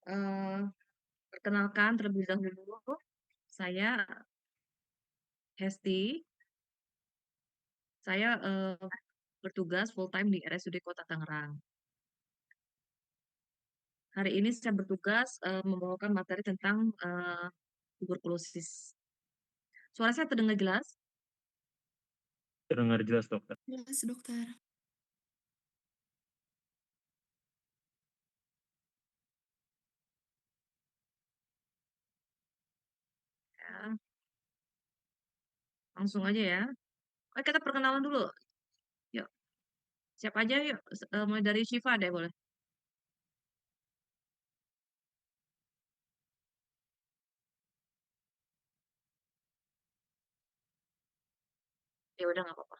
Eee, Perkenalkan terlebih dahulu, saya Hesti, saya, bertugas full-time di RSUD Kota Tangerang. Hari ini saya bertugas, membawakan materi tentang, tuberkulosis. Suara saya terdengar jelas? Terdengar jelas, Dokter. Jelas, dokter. Ya, langsung aja ya. Kita perkenalan dulu, yuk. Siapa aja yuk, mulai dari Syifa deh boleh. Ya udah nggak apa-apa.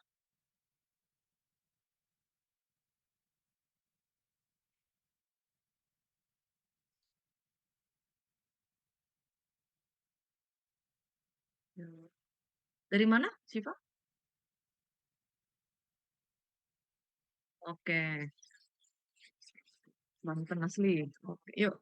Ya. Dari mana Syifa? Oke, Banten asli. Oke, yuk.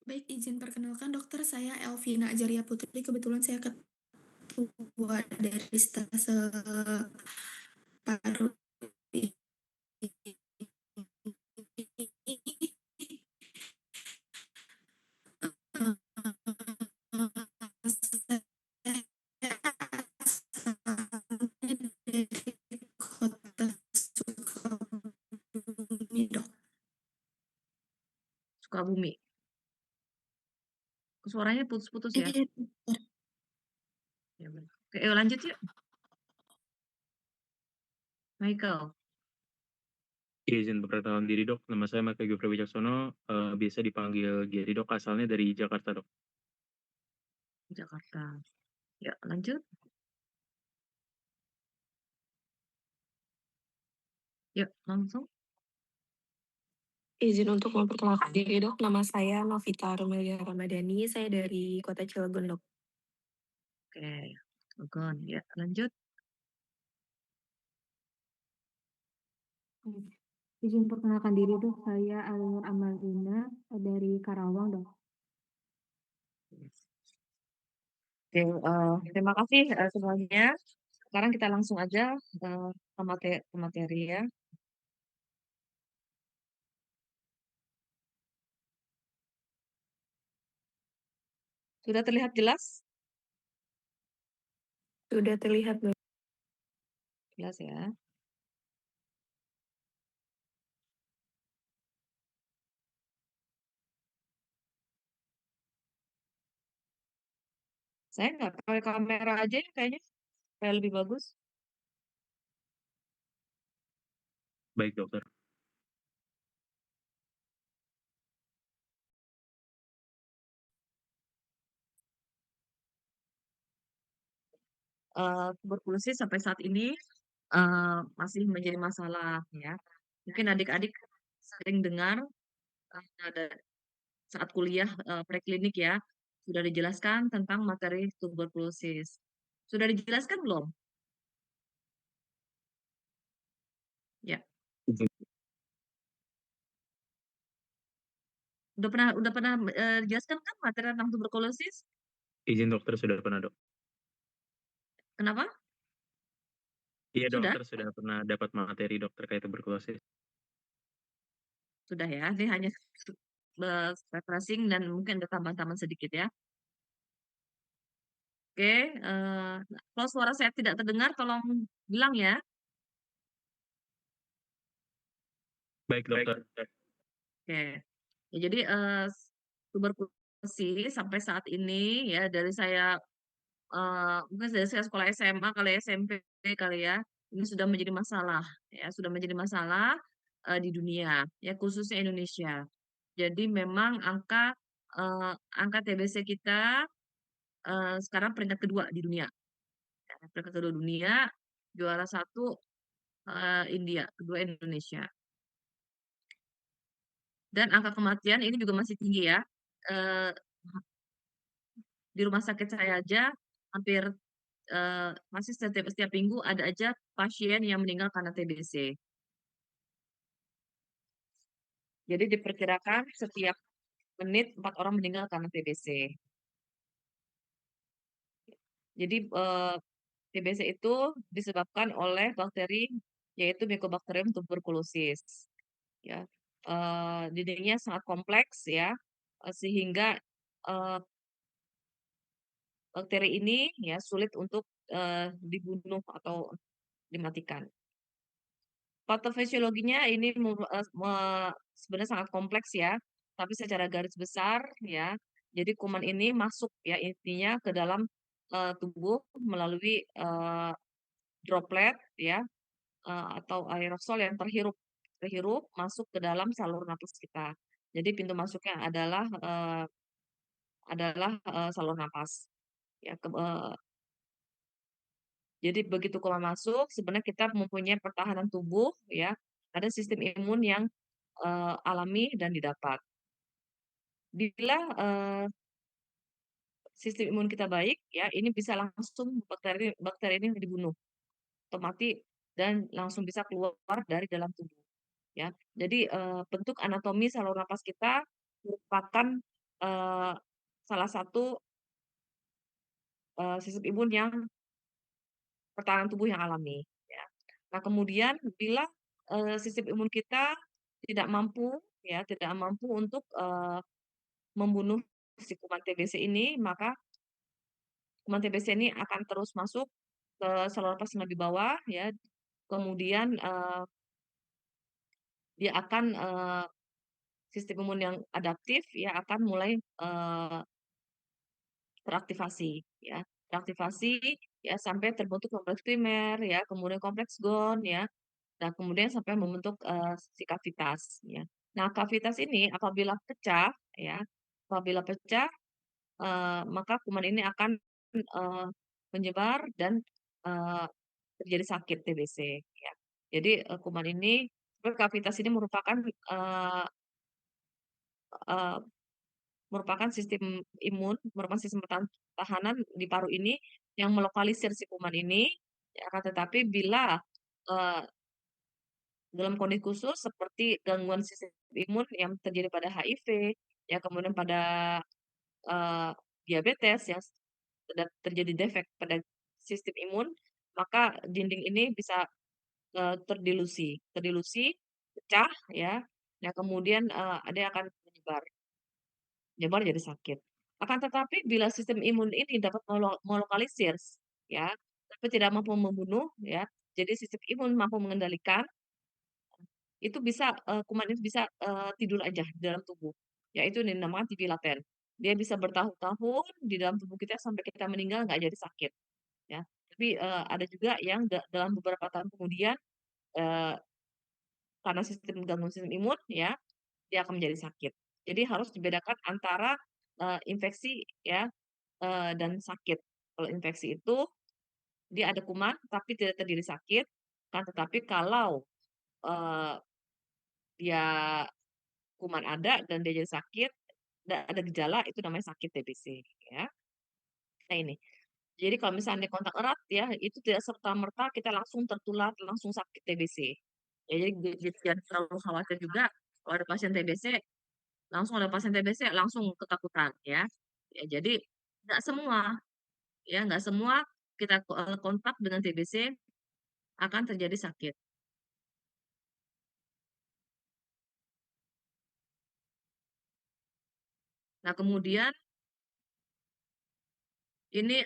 Baik, izin perkenalkan dokter, saya Elvina Ajaria Putri. Kebetulan saya ketua dari stase paru dari kota Sukabumi, dok. Sukabumi. Suaranya putus-putus ya? Dokter. Ya benar. Oke, yuk lanjut yuk. Michael. Izin perkenalan diri, Dok. Nama saya Michael Giofre Wicaksono, biasa dipanggil Geri, Dok. Asalnya dari Jakarta, Dok. Jakarta. Ya, lanjut. Yuk, langsung. Izin untuk memperkenalkan diri, Dok. Nama saya Novita Romelia Ramadhani. Saya dari Kota Cilegon, Dok. Oke, Ogon. Ya, lanjut. Izin perkenalkan diri, Dok. Saya Ainur Amalina dari Karawang, Dok. Oke, terima kasih semuanya. Sekarang kita langsung aja ke materi ya. Sudah terlihat jelas? Sudah terlihat, Dok. Jelas ya. Saya nggak pakai kamera aja ya kayaknya. Kayak lebih bagus. Baik, Dokter. Tuberkulosis sampai saat ini masih menjadi masalah ya. Mungkin adik-adik sering dengar ada saat kuliah preklinik ya, sudah dijelaskan tentang materi tuberkulosis. Sudah dijelaskan belum? Ya, Izin, udah pernah dijelaskan kan materi tentang tuberkulosis? izin Dokter sudah pernah, Dok. Kenapa? Iya, Sudah? Dokter sudah pernah dapat materi, Dok, terkait tuberkulosis. Sudah ya. Ini hanya refreshing dan mungkin ada tambahan-tambahan sedikit ya. Oke, kalau suara saya tidak terdengar, tolong bilang ya. Baik, Dokter. Oke. Ya, jadi tuberkulosis sampai saat ini ya dari saya mungkin dari saya sekolah SMA kali ya, SMP kali ya, ini sudah menjadi masalah ya, sudah menjadi masalah di dunia ya khususnya Indonesia. Jadi memang angka TBC kita sekarang peringkat kedua di dunia. Ya, peringkat kedua dunia, juara satu India, kedua Indonesia. Dan angka kematian ini juga masih tinggi ya. Eh, di rumah sakit saya aja hampir masih setiap setiap minggu ada aja pasien yang meninggal karena TBC. Jadi diperkirakan setiap menit 4 orang meninggal karena TBC. Jadi, TBC itu disebabkan oleh bakteri, yaitu Mycobacterium tuberculosis, ya. Dindingnya sangat kompleks ya, sehingga, eee, bakteri ini ya sulit untuk, dibunuh atau dimatikan. Patofisiologinya ini sebenarnya sangat kompleks ya, tapi secara garis besar ya, jadi kuman ini masuk ya intinya ke dalam, tubuh melalui, droplet ya, atau aerosol yang terhirup terhirup masuk ke dalam saluran napas kita. Jadi pintu masuknya adalah saluran napas ya, jadi begitu kuman masuk sebenarnya kita mempunyai pertahanan tubuh ya, ada sistem imun yang, alami dan didapat. Bila, sistem imun kita baik ya, ini bisa langsung bakteri bakteri ini dibunuh, atau mati dan langsung bisa keluar dari dalam tubuh. Ya. Jadi, bentuk anatomi saluran napas kita merupakan, eee, salah satu, sistem imun yang pertahanan tubuh yang alami, ya. Nah, kemudian bila, sistem imun kita tidak mampu ya, tidak mampu untuk, membunuh si kuman TBC ini, maka kuman TBC ini akan terus masuk ke saluran napas yang lebih bawah ya, kemudian, dia akan, sistem imun yang adaptif ya akan mulai, teraktivasi ya, teraktivasi ya sampai terbentuk kompleks primer ya, kemudian kompleks Ghosn ya, nah kemudian sampai membentuk, si kavitas ya. Nah kavitas ini apabila pecah ya, apabila pecah, maka kuman ini akan, menyebar dan, eee, terjadi sakit TBC ya. Jadi, kuman ini kavitas ini merupakan, eee merupakan sistem imun, merupakan sistem pertahanan di paru ini yang melokalisir si kuman ini, ya akan tetapi bila, eee, dalam kondisi khusus seperti gangguan sistem imun yang terjadi pada HIV, ya kemudian pada, eee, diabetes yang terjadi defek pada sistem imun, maka dinding ini bisa, terdilusi terdilusi, pecah ya, nah kemudian, dia akan menyebar. Nyebar jadi sakit. Akan tetapi bila sistem imun ini dapat melokalisir ya, tapi tidak mampu membunuh ya, jadi sistem imun mampu mengendalikan, itu bisa, kuman itu bisa, tidur aja di dalam tubuh. Ya itu dinamakan TB laten. Dia bisa bertahun-tahun di dalam tubuh kita sampai kita meninggal nggak jadi sakit, ya. Tapi, ada juga yang dalam beberapa tahun kemudian, eee, karena gangguan sistem imun ya, dia akan menjadi sakit. Jadi harus dibedakan antara, infeksi ya, dan sakit. Kalau infeksi itu dia ada kuman tapi tidak terdiri sakit, kan tetapi kalau, eee, dia kuman ada dan dia jadi sakit, ada gejala itu namanya sakit TBC ya. Nah ini, jadi kalau misalnya kontak erat ya, itu tidak serta-merta kita langsung tertular, langsung sakit TBC. Ya jadi jangan terlalu khawatir juga kalau ada pasien TBC langsung ada pasien TBC langsung ketakutan ya. Ya jadi nggak semua ya, nggak semua kita kontak dengan TBC akan terjadi sakit. Nah kemudian ini,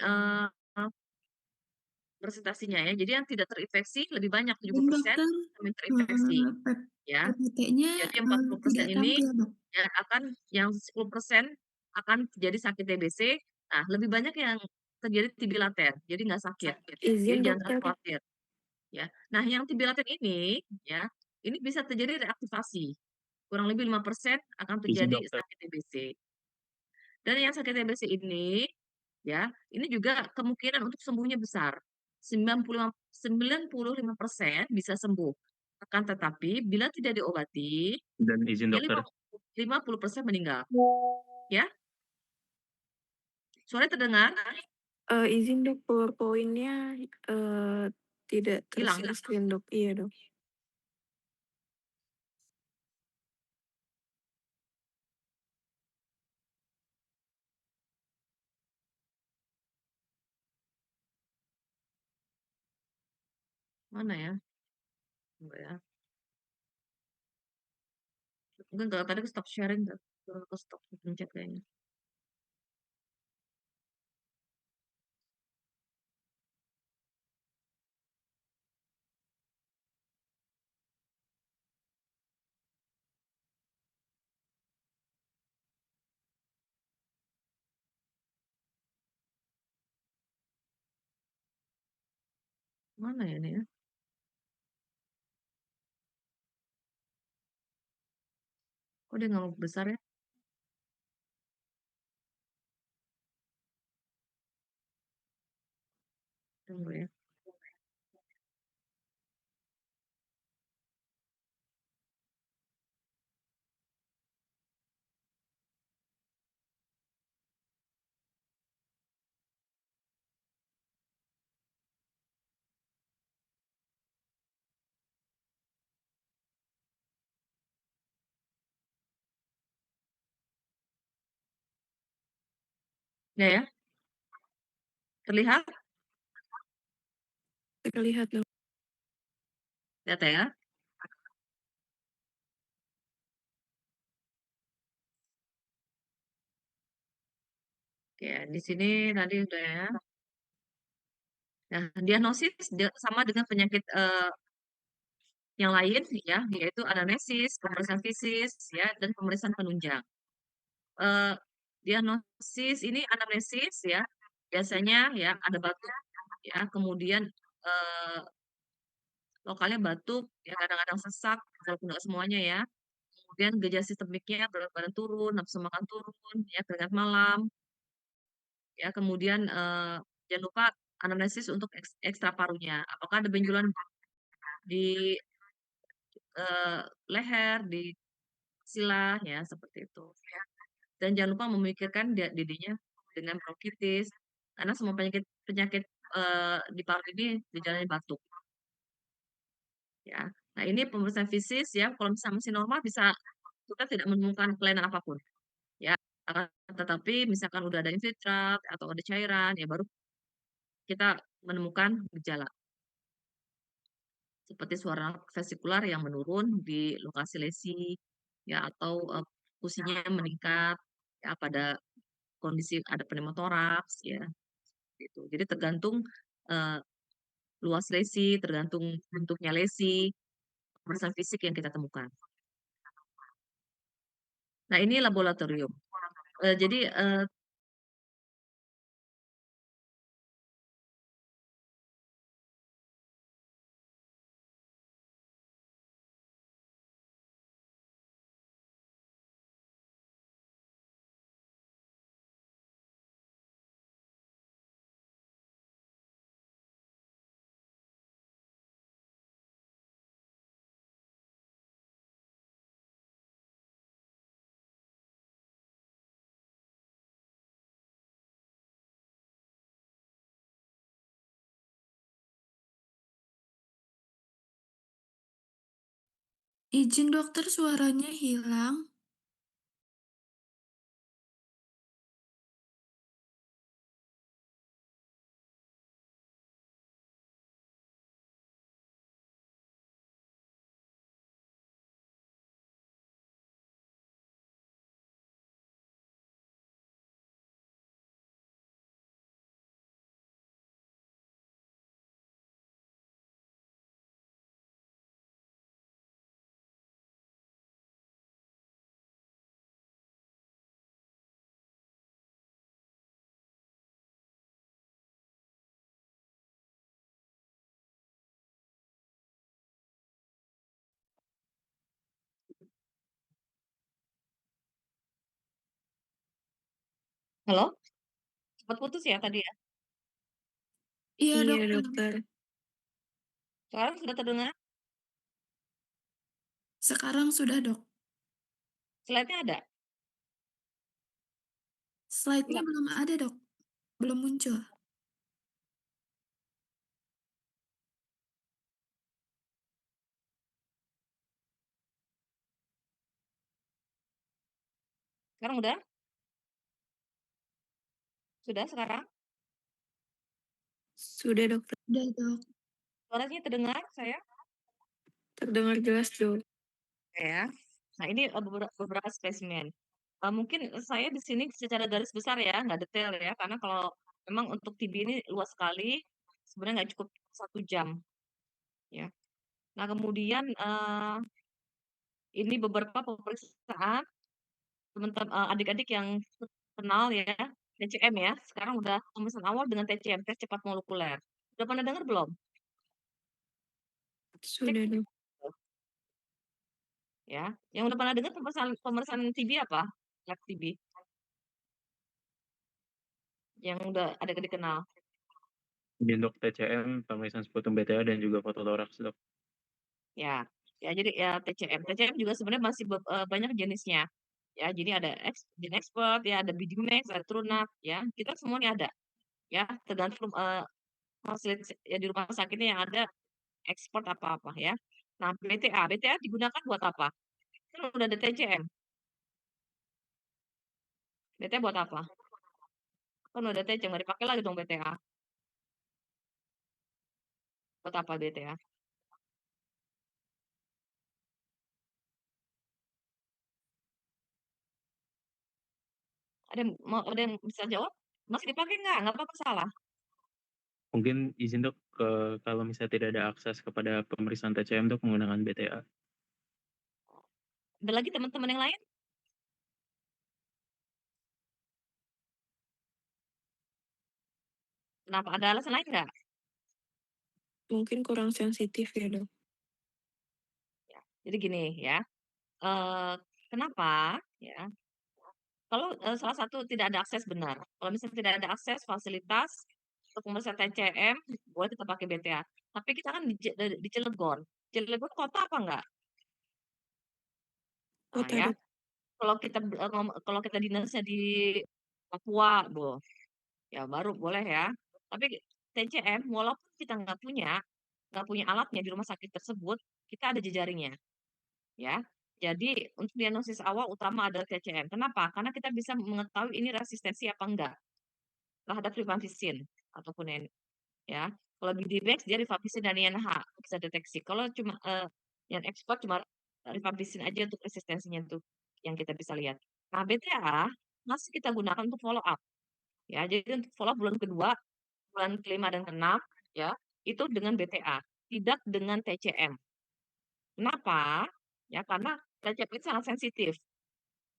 presentasinya ya, jadi yang tidak terinfeksi lebih banyak Dan 70% dokter, yang terinfeksi ya. PPT-nya, Jadi yang 40% tidak ini tampil, Dok. ya akan yang 10% akan terjadi sakit TBC, nah lebih banyak yang terjadi TB laten, jadi nggak sakit. Jadi Izin jangan dokter. khawatir ya. Nah yang TB laten ini ya, ini bisa terjadi reaktivasi, kurang lebih 5% akan Izin terjadi dokter. sakit TBC. Dan yang sakit TBC ini, ya, ini juga kemungkinan untuk sembuhnya besar. 95% bisa sembuh. Akan tetapi bila tidak diobati, Dan izin ya dokter. 50% meninggal. Ya, suaranya terdengar? Izin Dok, PowerPoint-nya, tidak Hilang? tershare screen Dok. Iya Dok. Mana ya? Tunggu ya. Mungkin kalau tadi ke stop sharing nggak? Turun ke stop pencet kayaknya. Mana ya ini ya? Kok dia nggak mau besar ya? Tunggu ya. Ya ya, terlihat? Terlihat, Dok. Lihat ya. Oke, di sini tadi udah ya. Nah, diagnosis sama dengan penyakit yang lain ya, yaitu anamnesis, pemeriksaan fisis ya, dan pemeriksaan penunjang. Eh, Diagnosis ini anamnesis ya, biasanya ya ada batuk ya, kemudian eh, lokalnya batuk, ya kadang-kadang sesak, walaupun nggak semuanya ya. Kemudian gejala sistemiknya berat badan turun, nafsu makan turun, ya keringat malam, ya kemudian jangan lupa anamnesis untuk ekstra parunya. Apakah ada benjolan di leher, di sila, ya seperti itu. Ya. Dan jangan lupa memikirkan dirinya dengan bronkitis, karena semua penyakit penyakit di paru ini gejalanya batuk. Ya. Nah ini pemeriksaan fisik ya, kalau misalnya masih normal bisa kita tidak menemukan kelainan apapun. Ya, tetapi misalkan udah ada infiltrat atau ada cairan, ya baru kita menemukan gejala seperti suara vesikular yang menurun di lokasi lesi, ya atau fusinya meningkat, ya pada kondisi ada pneumotoraks, ya gitu. Jadi tergantung eh, luas lesi, tergantung bentuknya lesi, pemeriksaan fisik yang kita temukan. Nah ini laboratorium. Jadi Izin dokter, suaranya hilang. halo, sempat putus ya tadi ya. Iya Iya, dokter. Dokter. Sekarang sudah terdengar? Sekarang sudah dok. Slide-nya ada? Slide-nya Enggak. belum ada dok. Belum muncul. Sekarang udah? Sudah sekarang? Sudah, Dokter. Udah dok. Suaranya terdengar saya? Terdengar jelas, Dok. Ya. Nah, ini beberapa spesimen. Mungkin saya di sini secara garis besar ya, nggak detail ya, karena kalau memang untuk TB ini luas sekali, sebenarnya nggak cukup 1 jam ya. Nah, kemudian ini beberapa pemeriksaan teman-teman adik-adik yang kenal ya, TCM ya. Sekarang udah pemeriksaan awal dengan TCM, tes cepat molekuler. Udah pernah dengar belum? Cek Sudah, Dok. ya. Yang udah pernah dengar pemeriksaan pemeriksaan TB apa? Lab TB yang udah adik-adik kenal. Ini Dok, TCM, pemeriksaan sputum BTA dan juga fototoraks, Dok. Ya, ya jadi ya TCM. TCM juga sebenarnya masih banyak jenisnya. Ya, jadi ada Gen Expert, ya ada BDMax, ada TrueNav, ya. Kita semuanya ada. Ya, tergantung fasilitas ya di rumah sakitnya yang ada ekspor apa-apa ya. Nah, BTA digunakan buat apa? Kan udah ada TCM. BTA buat apa? Kan udah ada TCM, nggak dipakai lagi dong BTA. Buat apa BTA? Ada yang bisa jawab? Masih dipakai nggak? Nggak apa-apa salah. Mungkin izin Dok, kalau misalnya tidak ada akses kepada pemeriksaan TCM Dok menggunakan BTA. Ada lagi teman-teman yang lain? Kenapa? Ada alasan lain nggak? Mungkin kurang sensitif ya, Dok. Ya, jadi gini ya. eh Kenapa? Ya, kalau salah satu tidak ada akses benar. Kalau misalnya tidak ada akses fasilitas untuk pemeriksaan TCM, boleh kita pakai BTA. Tapi kita kan di Cilegon. Cilegon kota apa enggak? Nah Kota, ya, Dok. kalau kita dinasnya di Papua, ya baru boleh ya. Tapi TCM, walaupun kita nggak punya alatnya di rumah sakit tersebut, kita ada jejaringnya, ya. Jadi untuk diagnosis awal utama adalah TCM. Kenapa? Karena kita bisa mengetahui ini resistensi apa enggak terhadap rifampicin ataupun ya. Kalau BDMax dia rifampicin dan INH bisa deteksi. Kalau cuma yang ekspor cuma rifampicin aja untuk resistensinya itu yang kita bisa lihat. Nah, BTA masih kita gunakan untuk follow up ya. Jadi untuk follow up bulan kedua, bulan kelima dan keenam ya, itu dengan BTA, tidak dengan TCM. Kenapa? Ya karena TCM itu sangat sensitif.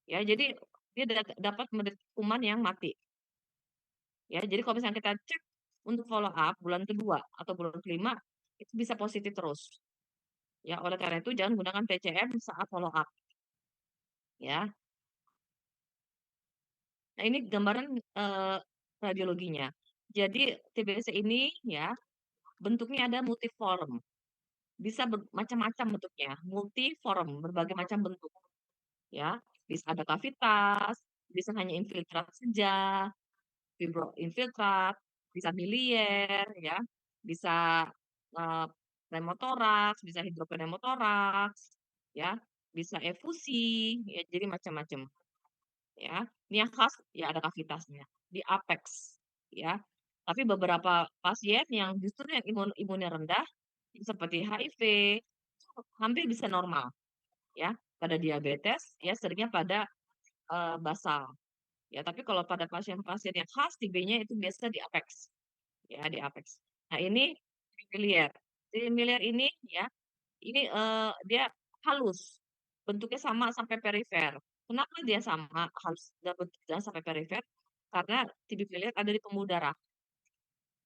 Ya, jadi dia dapat mendeteksi kuman yang mati. Ya, jadi kalau misalnya kita cek untuk follow up bulan kedua atau bulan kelima itu bisa positif terus. Ya, oleh karena itu jangan gunakan TCM saat follow up. Ya, nah ini gambaran radiologinya. Jadi TBC ini ya bentuknya ada multiform, bisa macam-macam bentuknya, multiform, berbagai macam bentuk. Ya, bisa ada kavitas, bisa hanya infiltrat saja, fibroinfiltrat, bisa milier, ya, bisa eh, pneumotoraks, bisa hidropneumotoraks, ya, bisa efusi, ya, jadi macam-macam, ya. Ini yang khas, ya ada kavitasnya di apex, ya. Tapi beberapa pasien yang justru yang imunnya rendah, seperti HIV, hampir bisa normal, ya. Pada diabetes, ya seringnya pada basal. Ya, tapi kalau pada pasien-pasien yang khas TB-nya itu biasa di apex, ya di apex. Nah, ini miliar. Jadi miliar ini ya, ini dia halus. Bentuknya sama sampai perifer. Kenapa dia sama halus dan bentuknya sampai perifer? Karena TB miliar ada di pembuluh darah.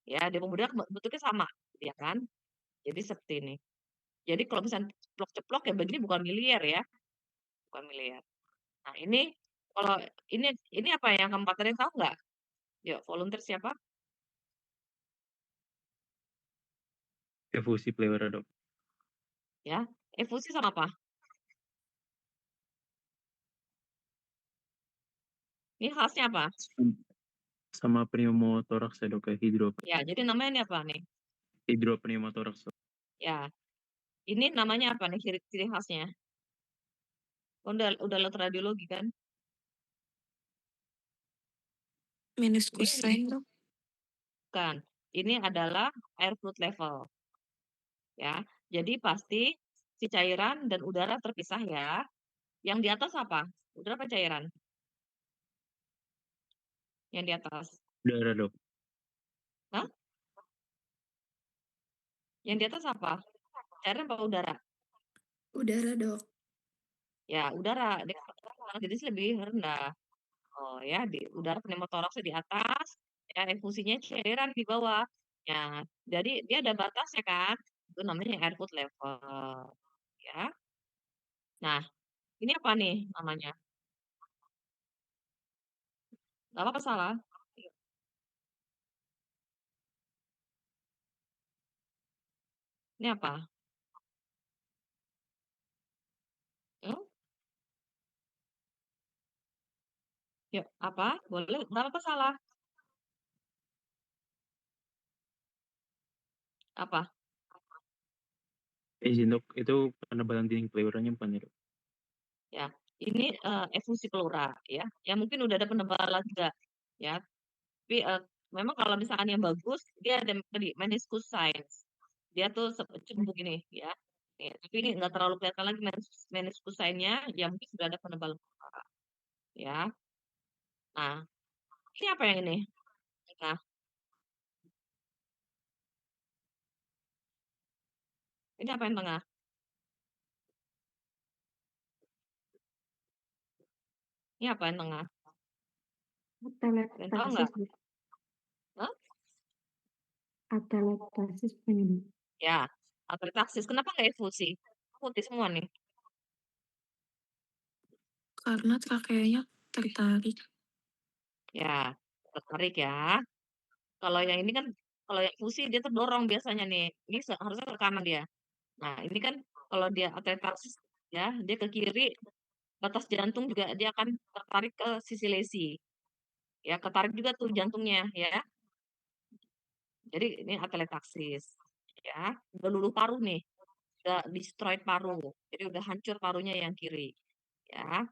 Ya, di pembuluh darah bentuknya sama, ya kan? Jadi seperti ini. Jadi kalau misalnya ceplok-ceplok ya begini bukan miliar ya, bukan miliar. Nah, kalau ini apa yang keempat tadi tahu nggak? Yuk, volunteer siapa? Efusi pleura Dok. Ya, efusi sama apa? Ini khasnya apa? Sama pneumotoraks ya Dok, kayak Ya, jadi namanya ini apa nih? hidropneumotoraks Dok. Ya, ini namanya apa nih ciri khasnya? Udah lihat radiologi kan? Meniscus Ini sign, Dok. bukan. Ini adalah air fluid level. ya. Jadi pasti si cairan dan udara terpisah ya. Yang di atas apa? Udara apa cairan? Yang di atas. Udara, Dok. Hah? Yang di atas apa? Cairan apa udara? Udara, Dok. Ya, udara. Dia kan rendah, jadi lebih rendah. Oh ya, di udara pneumotoraksnya di atas, ya infusinya cairan di bawah. Ya, jadi dia ada batasnya kan? Itu namanya airput level. Ya. Nah, ini apa nih namanya? Gak apa-apa salah. Ini apa? Hmm? Yuk, apa? Boleh, gak apa-apa salah. Apa? Izin, Dok. Itu penebalan dinding pleurannya bukan ya, Dok? Ya, ini efusi pleura ya. Ya mungkin udah ada penebalan juga ya. Tapi memang kalau misalkan yang bagus, dia ada tadi meniscus science. Dia tuh cembung gini ya. Nih, tapi ini nggak terlalu kelihatan lagi meniscus sign-nya, ya mungkin sudah ada penebalan pleura ya. Nah, ini apa yang ini? Nah, ini apa yang tengah? Ini apa yang tengah? Kalian tahu nggak? Atelektasis, Dok. Hah? Atelektasis bukan ya, Dok? Ya, atelektasis. Kenapa nggak efusi? Putih semua nih. Karena trakeanya tertarik. Ya, tertarik ya. Kalau yang ini kan, kalau yang efusi dia terdorong biasanya nih. Ini harusnya ke kanan dia. Nah, ini kan kalau dia atelektasis ya, dia ke kiri, batas jantung juga dia akan tertarik ke sisi lesi. Ya, ketarik juga tuh jantungnya ya. Jadi ini atelektasis. Ya, udah luluh paru nih, udah destroyed paru. Jadi udah hancur parunya yang kiri. Ya.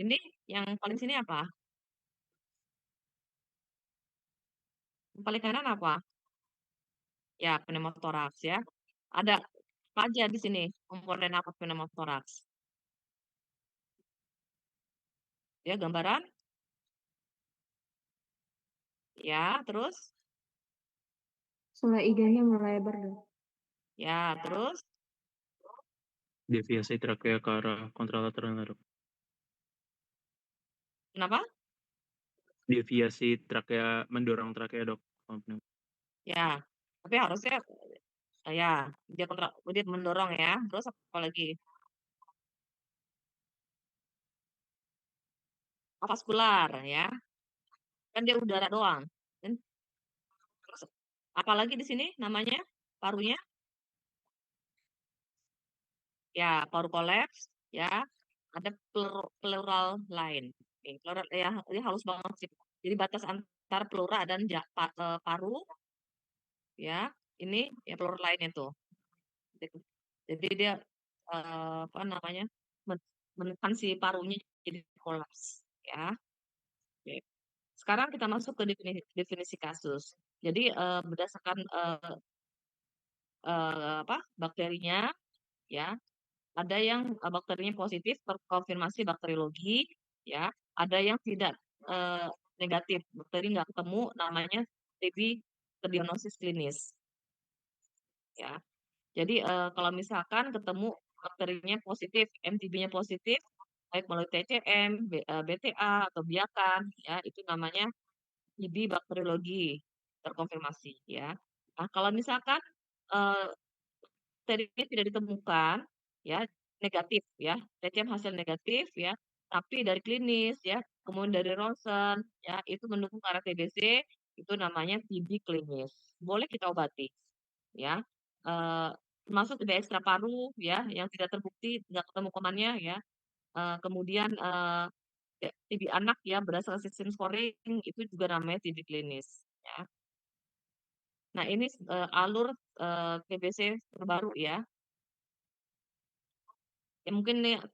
Ini yang paling sini apa? Yang paling kanan apa? Ya, pneumotoraks ya. Ada apa aja di sini komponen apa pneumotoraks? Ya, gambaran. Ya, terus? Selai iganya melebar, Dok. Ya, terus? Deviasi trakea ke arah kontralateral, Dok. Kenapa? Deviasi trakea mendorong trakea, Dok. Ya, tapi harusnya ya dia mendorong ya. Terus apa lagi? Vaskular ya. Kan dia udara doang. Dan terus apalagi di sini namanya parunya? Ya, paru kolaps ya. Ada pleural line. Nih, pleural ya, ini halus banget sih. Jadi batas antara pleura dan paru ya. Ini ya pleural line itu. Jadi dia apa namanya? Menekan si parunya jadi kolaps ya. Oke. Sekarang kita masuk ke definisi kasus. Jadi berdasarkan apa bakterinya ya, ada yang bakterinya positif terkonfirmasi bakteriologi ya, ada yang tidak negatif, bakteri nggak ketemu namanya TB terdiagnosis klinis ya. Jadi kalau misalkan ketemu bakterinya positif, MTB-nya positif, baik melalui TCM, BTA atau biakan ya, itu namanya TB bakteriologi terkonfirmasi ya. Nah, kalau misalkan eh, tadinya tidak ditemukan ya, negatif ya, TCM hasil negatif ya, tapi dari klinis ya, kemudian dari ronsen ya, itu mendukung ke arah TBC, itu namanya TB klinis. Boleh kita obati ya. Eh, Termasuk TB ekstra paru ya, yang tidak terbukti, nggak ketemu komannya ya. Kemudian TB anak ya berdasarkan sistem scoring itu juga namanya TB klinis ya. Nah, ini alur TBC terbaru ya. Ya mungkin nih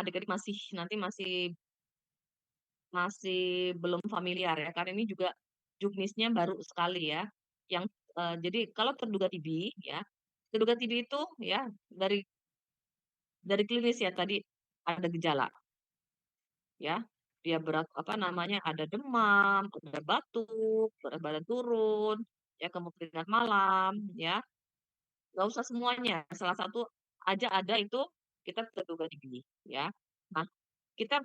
adik-adik masih nanti masih masih belum familiar ya karena ini juga juknisnya baru sekali ya. Yang jadi kalau terduga TB ya, terduga TB itu ya dari klinis ya tadi ada gejala ya. Dia berat apa namanya, ada demam, ada batuk, berat badan turun, ya kemungkinan malam ya. Nggak usah semuanya, salah satu aja ada itu kita terduga TB ya. Nah, kita,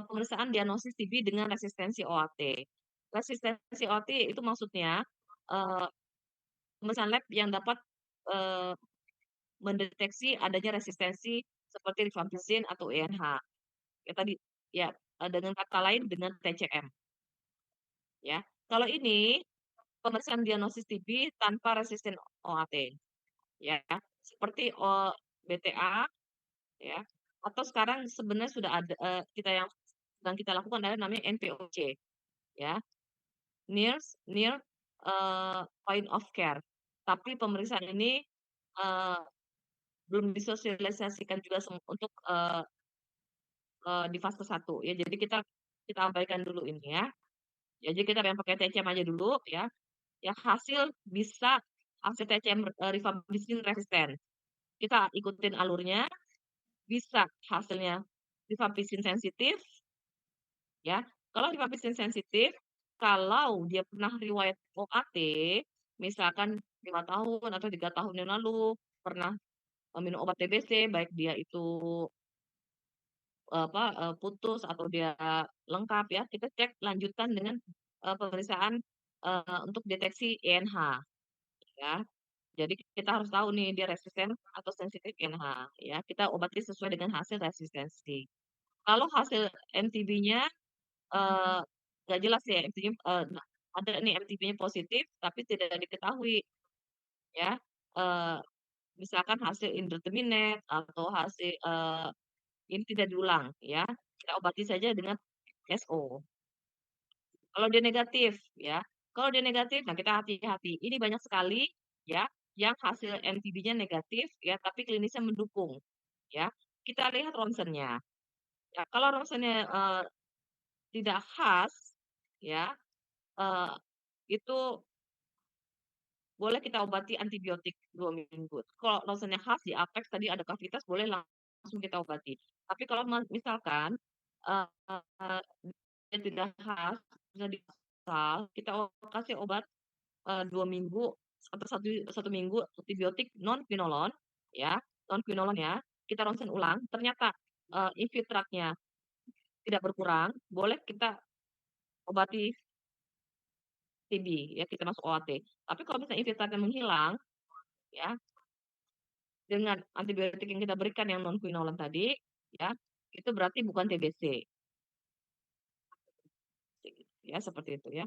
pemeriksaan diagnosis TB dengan resistensi OAT. Resistensi OAT itu maksudnya, eee, pemeriksaan lab yang dapat, eee, mendeteksi adanya resistensi seperti rifampicin atau ENH. Ya tadi, ya, dengan kata lain dengan TCM, ya. Kalau ini pemeriksaan diagnosis TB tanpa resisten OAT, ya. Seperti BTA, ya, atau sekarang sebenarnya sudah ada, yang sedang kita lakukan adalah namanya NPOC, ya, near, point of care. Tapi pemeriksaan ini, eee, belum disosialisasikan juga untuk, di fase 1 ya. Jadi kita kita abaikan dulu ini ya. Ya jadi kita yang pakai TCM aja dulu ya. Ya hasil TCM, rifampicin resisten. Kita ikutin alurnya, bisa hasilnya rifampicin sensitif, ya. Kalau rifampicin sensitif, kalau dia pernah riwayat OAT, misalkan 5 tahun atau 3 tahun yang lalu pernah, minum obat TBC, baik dia itu, putus atau dia lengkap ya, kita cek lanjutan dengan, pemeriksaan, untuk deteksi ENH, ya. Jadi kita harus tahu nih dia resisten atau sensitif ENH, ya. Kita obati sesuai dengan hasil resistensi. Kalau hasil MTB-nya, eee, nggak jelas ya MTB, nah ada nih MTB-nya positif tapi tidak diketahui ya, eee, misalkan hasil indeterminate atau hasil, ini tidak diulang ya, kita obati saja dengan SO. Kalau dia negatif ya, kalau dia negatif, nah kita hati-hati, ini banyak sekali ya, yang hasil MTB-nya negatif ya, tapi klinisnya mendukung ya. Kita lihat ronsennya, ya kalau ronsennya, tidak khas ya, eee, itu boleh kita obati antibiotik 2 minggu. Kalau ronsennya khas di apex tadi ada kavitas boleh langsung kita obati. Tapi kalau misalkan, eee, dia tidak khas, bisa disal, kita kasih obat, 2 minggu atau satu minggu antibiotik nonquinolone ya, nonquinolone ya, kita ronsen ulang ternyata, infiltratnya tidak berkurang, boleh kita obati TB ya, kita masuk OAT. Tapi kalau misalnya infiltratnya menghilang ya, dengan antibiotik yang kita berikan yang nonquinolone tadi ya, itu berarti bukan TBC, ya seperti itu ya.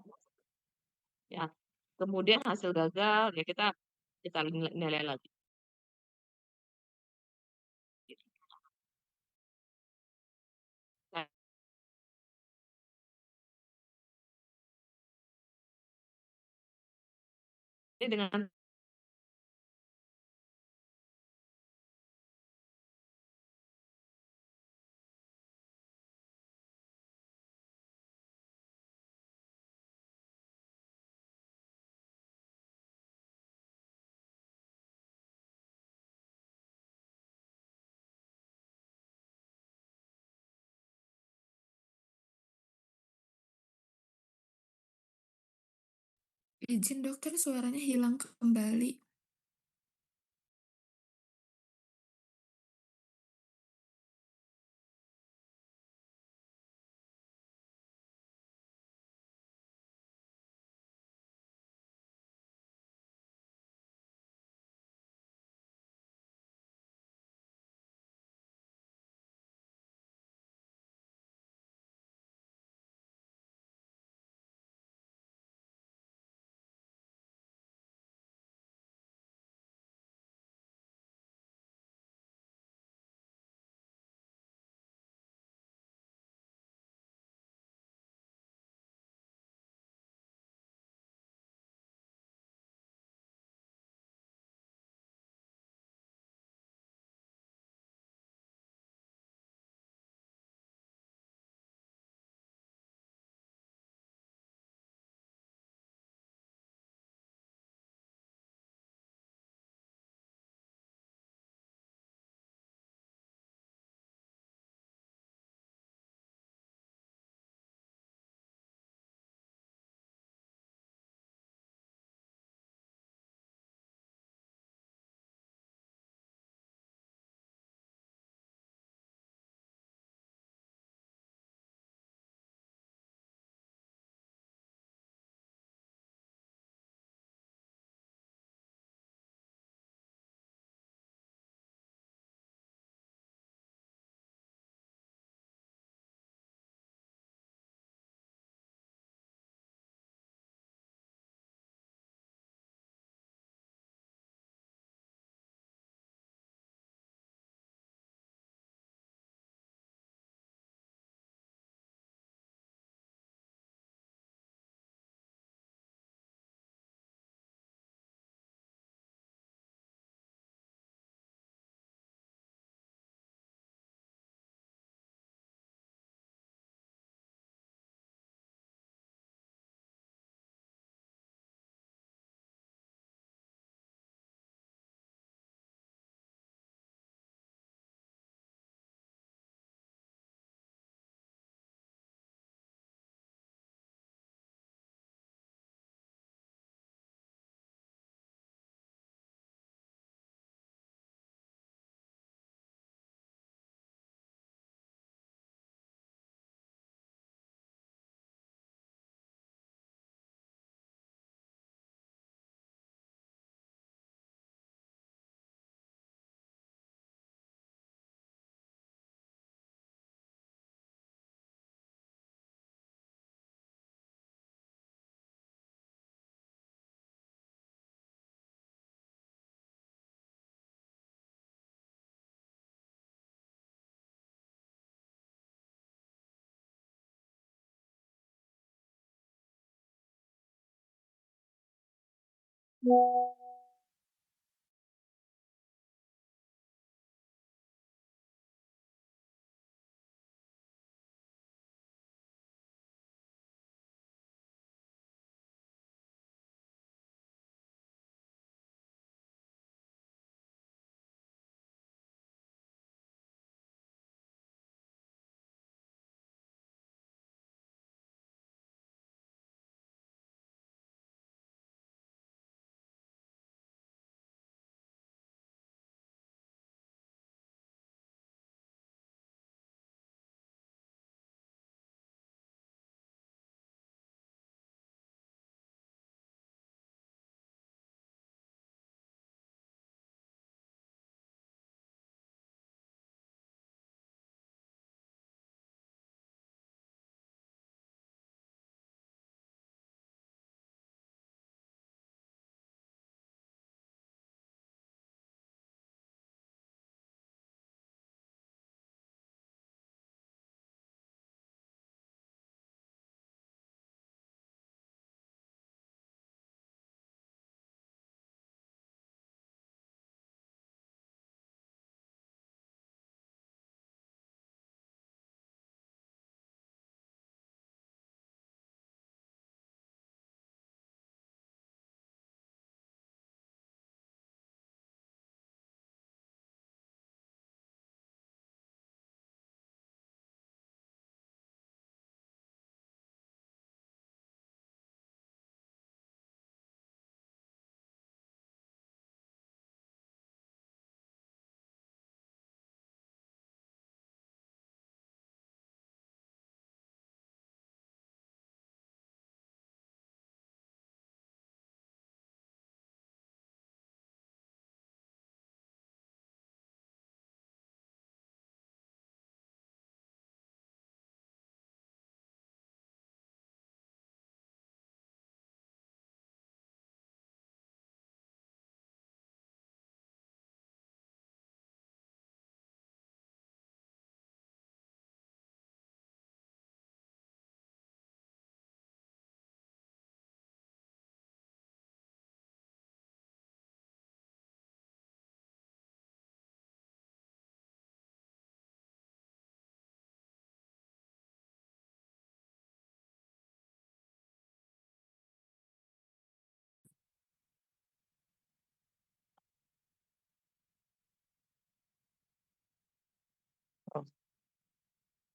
Ya, kemudian hasil gagal ya kita nilai lagi. Nah, ini dengan Izin dokter, suaranya hilang kembali. Oh.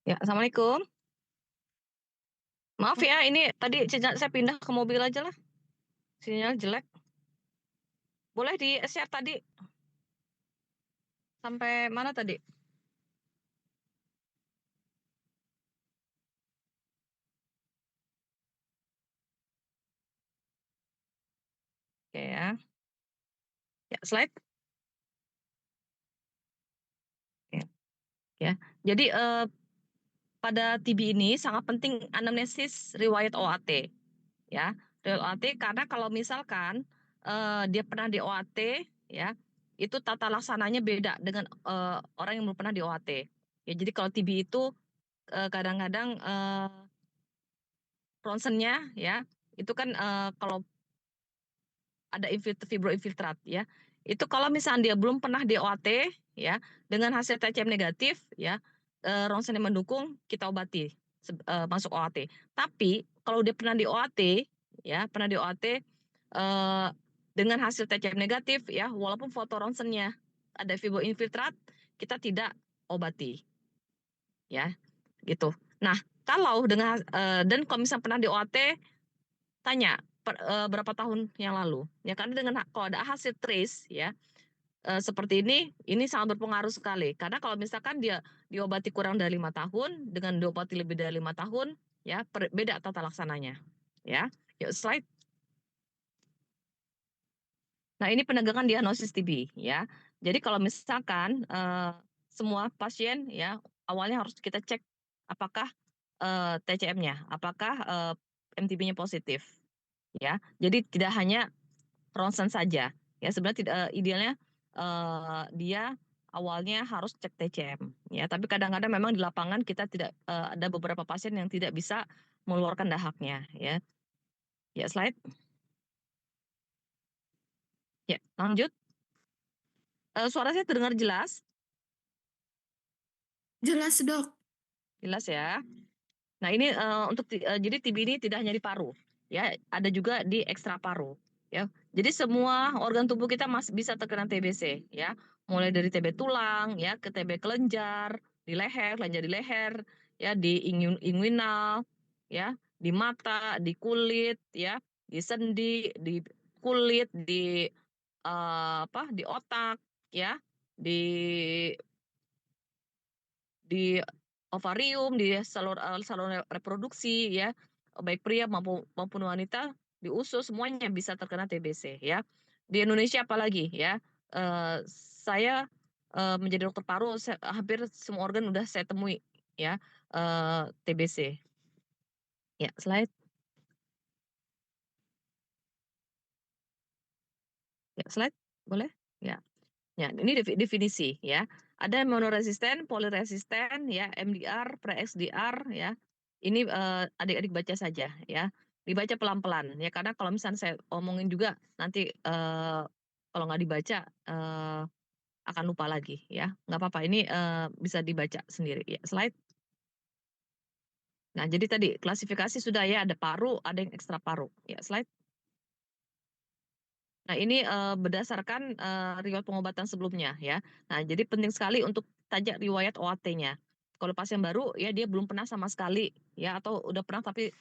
Ya, Assalamualaikum. Maaf ya, ini tadi saya pindah ke mobil aja lah. Sinyal jelek. Boleh di-share tadi? Sampai mana tadi? Oke ya. Ya, slide. Ya. Ya. Jadi pada TB ini sangat penting anamnesis riwayat OAT. Ya, riwayat OAT karena kalau misalkan dia pernah di OAT, ya, itu tata laksananya beda dengan orang yang belum pernah di OAT. Ya, jadi kalau TB itu kadang-kadang ronsennya ya itu kan kalau ada fibroinfiltrat ya. Itu kalau misalnya dia belum pernah di OAT ya, dengan hasil TCM negatif ya, ronsennya mendukung, kita obati masuk OAT. Tapi kalau dia pernah di OAT ya, pernah di OAT dengan hasil TCM negatif ya, walaupun foto ronsennya ada fibroinfiltrat, kita tidak obati. Ya, gitu. Nah, kalau dengan dan kalau misalnya pernah di OAT, tanya berapa tahun yang lalu ya, karena dengan kalau ada hasil trace ya seperti ini sangat berpengaruh sekali, karena kalau misalkan dia diobati kurang dari 5 tahun dengan diobati lebih dari 5 tahun ya, beda tata laksananya ya. Yuk slide. Nah, ini penegakan diagnosis TB ya. Jadi kalau misalkan semua pasien ya awalnya harus kita cek apakah TCM-nya, apakah MTB-nya positif ya. Jadi tidak hanya ronsen saja ya, sebenarnya tidak idealnya dia awalnya harus cek TCM ya, tapi kadang-kadang memang di lapangan kita tidak ada beberapa pasien yang tidak bisa mengeluarkan dahaknya ya. Ya, slide. Ya, lanjut. Suara saya terdengar jelas? Jelas, Dok. Jelas ya. Nah, ini jadi TB ini tidak hanya di paru, ya, ada juga di ekstra paru, ya. Jadi semua organ tubuh kita masih bisa terkena TBC, ya. Mulai dari TB tulang, ya, ke TB kelenjar di leher, kelenjar di leher, ya, di inguinal, ya, di mata, di kulit, ya, di sendi, di kulit, di di otak, ya, di di ovarium, di saluran reproduksi ya, baik pria maupun wanita, di usus semuanya bisa terkena TBC ya. Di Indonesia apalagi ya, saya menjadi dokter paru, hampir semua organ udah saya temui ya, TBC. Ya, slide. Ya, slide, boleh? Ya. Ya, ini definisi ya. Ada monoresisten, poliresisten ya, MDR, pre-XDR ya. Ini adik-adik baca saja ya. Dibaca pelan-pelan ya, karena kalau misalnya saya omongin juga nanti kalau nggak dibaca akan lupa lagi ya. Nggak apa-apa, ini bisa dibaca sendiri ya. Slide. Nah, jadi tadi klasifikasi sudah ya, ada paru, ada yang ekstra paru. Ya, slide. Nah, ini berdasarkan riwayat pengobatan sebelumnya ya. Nah, jadi penting sekali untuk tanya riwayat OAT-nya. Kalau pasien baru ya dia belum pernah sama sekali ya, atau udah pernah tapi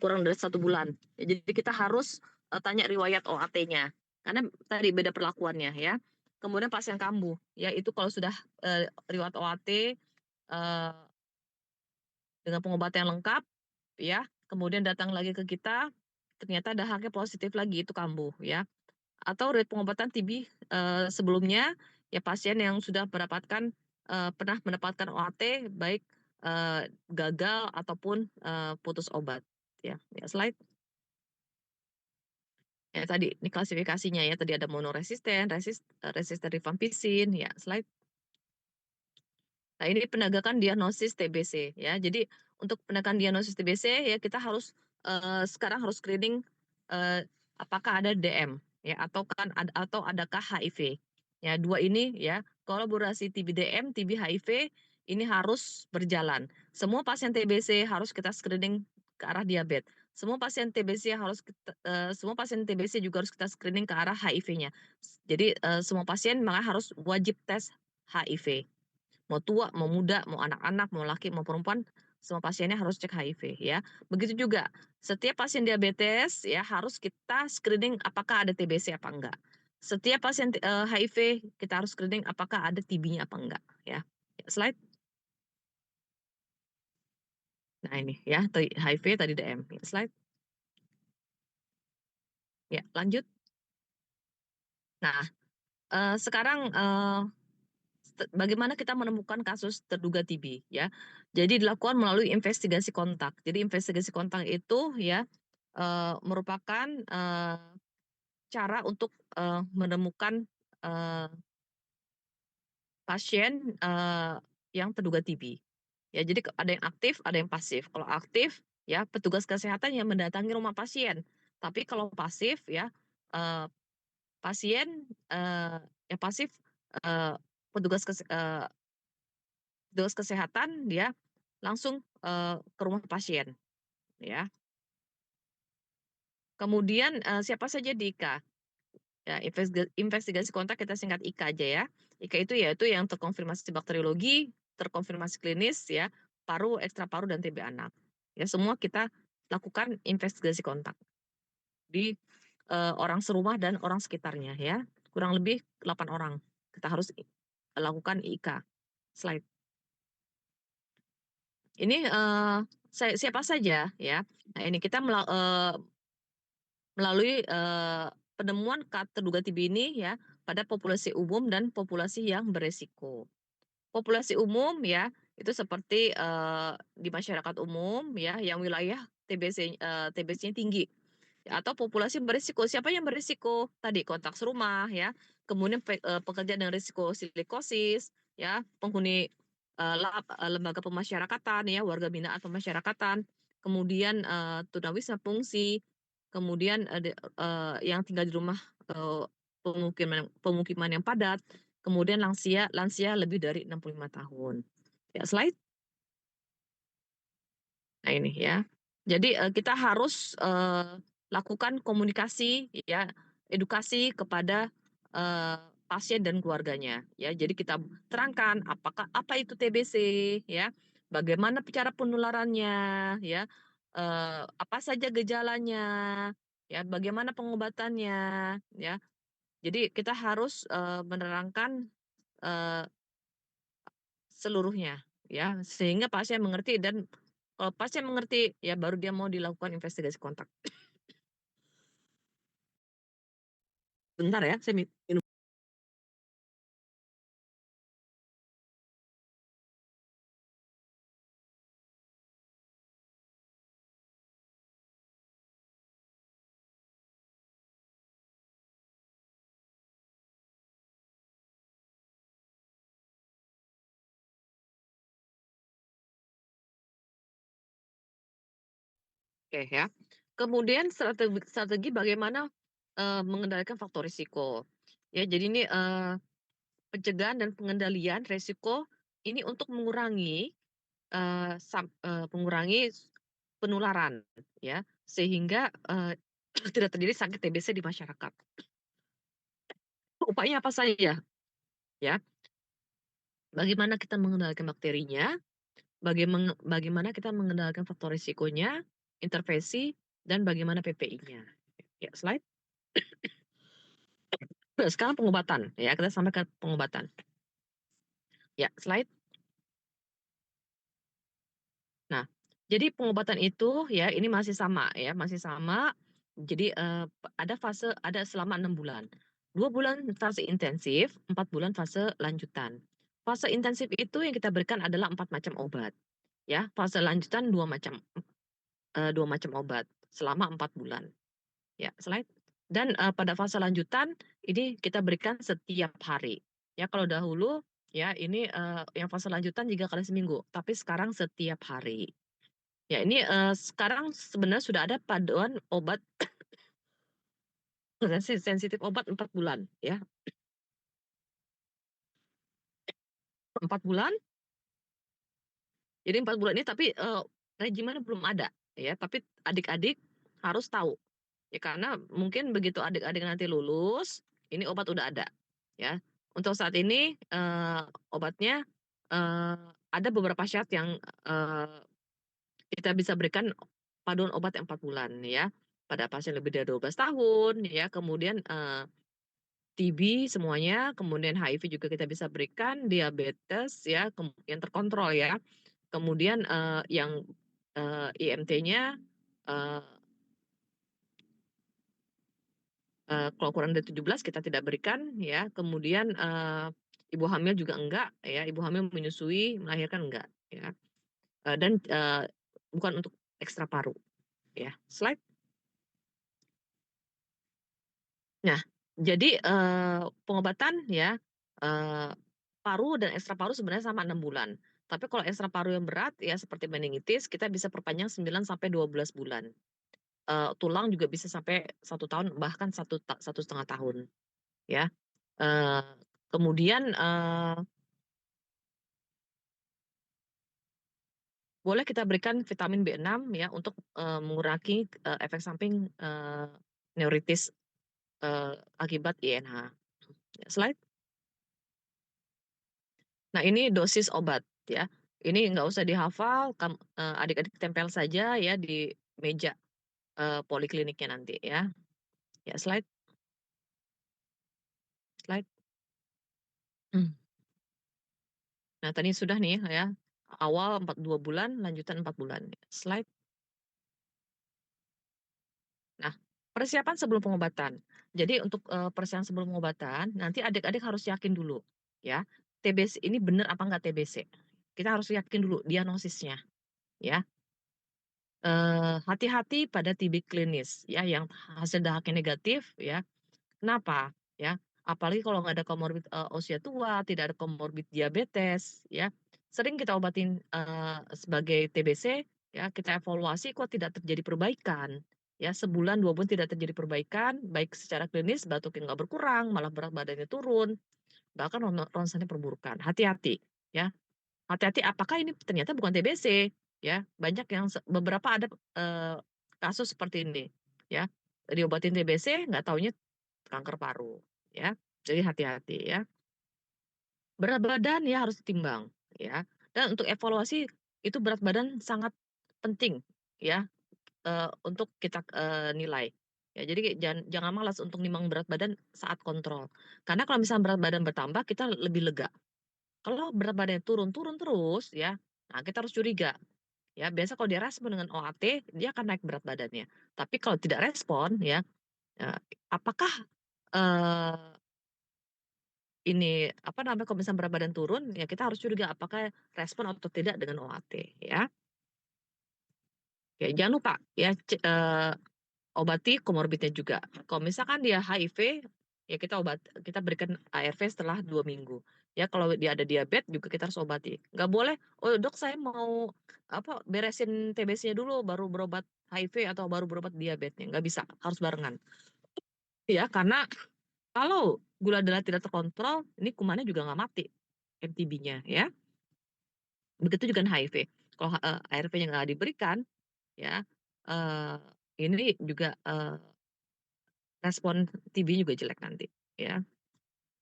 kurang dari 1 bulan. Ya, jadi kita harus tanya riwayat OAT-nya karena tadi beda perlakuannya ya. Kemudian pasien kambuh ya, itu kalau sudah riwayat OAT dengan pengobatan yang lengkap ya, kemudian datang lagi ke kita, ternyata dahaknya positif lagi, itu kambuh ya. Atau riwayat pengobatan TB sebelumnya ya, pasien yang sudah pernah mendapatkan OAT baik gagal ataupun putus obat ya. Ya, slide. Ya, tadi ini klasifikasinya ya, tadi ada monoresisten, resisten rifampicin ya, slide. Nah, ini penegakan diagnosis TBC ya. Jadi untuk penegakan diagnosis TBC ya, kita harus sekarang harus screening apakah ada DM ya, atau adakah HIV. Ya, dua ini ya, kolaborasi TB DM, TB HIV ini harus berjalan. Semua pasien TBC harus kita screening ke arah diabetes. Semua pasien TBC juga harus kita screening ke arah HIV-nya. Jadi semua pasien maka harus wajib tes HIV. Mau tua, mau muda, mau anak-anak, mau laki, mau perempuan, semua pasiennya harus cek HIV ya. Begitu juga setiap pasien diabetes ya harus kita screening apakah ada TBC apa enggak. Setiap pasien HIV kita harus screening apakah ada TB-nya apa enggak ya. Slide. Nah, ini ya, HIV tadi DM. Slide. Ya, lanjut. Nah, sekarang bagaimana kita menemukan kasus terduga TB ya. Jadi dilakukan melalui investigasi kontak. Jadi investigasi kontak itu ya merupakan cara untuk menemukan pasien yang terduga TB. Ya, jadi ada yang aktif, ada yang pasif. Kalau aktif ya petugas kesehatan yang mendatangi rumah pasien. Tapi kalau pasif ya pasien yang pasif eh, petugas kesehatan dia langsung ke rumah pasien ya. Kemudian siapa saja di IKA? Ya, investigasi kontak kita singkat IKA aja ya. IKA itu yaitu yang terkonfirmasi bakteriologi, terkonfirmasi klinis ya, paru, ekstra paru dan TB anak. Ya, semua kita lakukan investigasi kontak di orang serumah dan orang sekitarnya ya. Kurang lebih 8 orang kita harus lakukan IKA. Slide. Ini siapa saja ya. Nah, ini kita melalui penemuan terduga TB ini ya pada populasi umum dan populasi yang beresiko. Populasi umum ya itu seperti di masyarakat umum ya yang wilayah TBC-nya tinggi. Atau populasi berisiko. Siapa yang berisiko? Tadi kontak serumah ya, kemudian pekerja dengan risiko silikosis ya, penghuni lembaga pemasyarakatan ya, warga binaan pemasyarakatan, kemudian tunawisma fungsi, kemudian yang tinggal di rumah pemukiman yang padat, kemudian lansia lebih dari 65 tahun. Ya, slide. Nah ini ya. Jadi kita harus lakukan komunikasi ya, edukasi kepada pasien dan keluarganya ya. Jadi kita terangkan apa itu TBC ya, bagaimana cara penularannya ya, apa saja gejalanya ya, bagaimana pengobatannya ya. Jadi kita harus menerangkan seluruhnya ya, sehingga pasien mengerti, dan kalau pasien mengerti ya baru dia mau dilakukan investigasi kontak. Bentar ya, saya minum. Oke ya. Kemudian strategi bagaimana mengendalikan faktor risiko. Ya, jadi ini pencegahan dan pengendalian risiko ini untuk mengurangi penularan ya, sehingga tidak terjadi sakit TBC di masyarakat. Upaya apa saja ya? Bagaimana kita mengendalikan bakterinya, bagaimana kita mengendalikan faktor risikonya, intervensi, dan bagaimana PPI-nya. Ya, slide. Nah, sekarang pengobatan, ya kita sampai ke pengobatan. Ya, slide. Nah, jadi pengobatan itu ya ini masih sama ya, masih sama. Jadi ada selama 6 bulan. 2 bulan fase intensif, 4 bulan fase lanjutan. Fase intensif itu yang kita berikan adalah 4 macam obat. Ya, fase lanjutan 2 macam obat selama 4 bulan. Ya, slide. Dan pada fase lanjutan ini kita berikan setiap hari. Ya, kalau dahulu ya ini yang fase lanjutan 3 kali seminggu, tapi sekarang setiap hari. Ya, ini sekarang sebenarnya sudah ada paduan obat sensitif obat 4 bulan ya. 4 bulan. Jadi 4 bulan ini tapi regimennya belum ada ya, tapi adik-adik harus tahu. Ya karena mungkin begitu adik-adik nanti lulus, ini obat udah ada ya. Untuk saat ini obatnya ada beberapa syarat yang kita bisa berikan paduan obat yang 4 bulan ya. Pada pasien lebih dari 12 tahun ya, kemudian TB semuanya, kemudian HIV juga kita bisa berikan, diabetes ya, yang terkontrol ya. Kemudian yang IMT-nya kalau kurang dari 17 kita tidak berikan ya. Kemudian ibu hamil juga enggak ya, ibu hamil menyusui, melahirkan enggak ya. Dan bukan untuk ekstra paru ya. Slide. Nah, jadi pengobatan ya paru dan ekstra paru sebenarnya sama 6 bulan. Tapi kalau ekstra paru yang berat ya seperti meningitis kita bisa perpanjang 9 sampai 12 bulan. Tulang juga bisa sampai 1 tahun bahkan 1,5 tahun ya. Kemudian boleh kita berikan vitamin B6 ya untuk mengurangi efek samping neuritis akibat INH. Slide. Nah, ini dosis obat ya. Ini nggak usah dihafal, adik-adik tempel saja ya di meja polikliniknya nanti ya. Ya, slide. Slide. Nah, tadi sudah nih ya. Awal 2 bulan, lanjutan 4 bulan. Slide. Nah, persiapan sebelum pengobatan. Jadi untuk persiapan sebelum pengobatan, nanti adik-adik harus yakin dulu ya. TBC ini benar apa enggak TBC. Kita harus yakin dulu diagnosisnya ya. Hati-hati pada TB klinis ya yang hasil dahaknya negatif ya. Kenapa? Ya, apalagi kalau nggak ada komorbid usia tua, tidak ada komorbid diabetes ya. Sering kita obatin sebagai TBC ya, kita evaluasi kok tidak terjadi perbaikan ya sebulan 2 bulan tidak terjadi perbaikan, baik secara klinis batuknya nggak berkurang, malah berat badannya turun, bahkan ronsennya perburukan. Hati-hati, ya. Hati-hati apakah ini ternyata bukan TBC, ya. Banyak yang beberapa ada kasus seperti ini, ya. Diobatin TBC nggak taunya kanker paru, ya. Jadi hati-hati, ya. Berat badan ya harus ditimbang, ya. Dan untuk evaluasi itu berat badan sangat penting, ya, untuk kita nilai. Ya, jadi jangan malas untuk nimbang berat badan saat kontrol. Karena kalau misalnya berat badan bertambah, kita lebih lega. Kalau berat badannya turun terus, ya, nah kita harus curiga. Ya, biasa kalau dia respon dengan OAT, dia akan naik berat badannya. Tapi kalau tidak respon, ya, apakah ini apa namanya, kalau misalnya berat badan turun, ya kita harus curiga apakah respon atau tidak dengan OAT, ya. Oke, jangan lupa ya obati komorbidnya juga. Kalau misalkan dia HIV, ya kita berikan ARV setelah 2 minggu. Ya kalau dia ada diabetes juga kita harus obati. Nggak boleh, "Oh dok saya mau beresin TBC-nya dulu baru berobat HIV atau baru berobat diabetesnya." Nggak bisa, harus barengan. Ya karena kalau gula darah tidak terkontrol, ini kumannya juga nggak mati, MTB-nya ya. Begitu juga dengan HIV. Kalau ARV-nya nggak diberikan, ya ini juga respon TB juga jelek nanti, ya.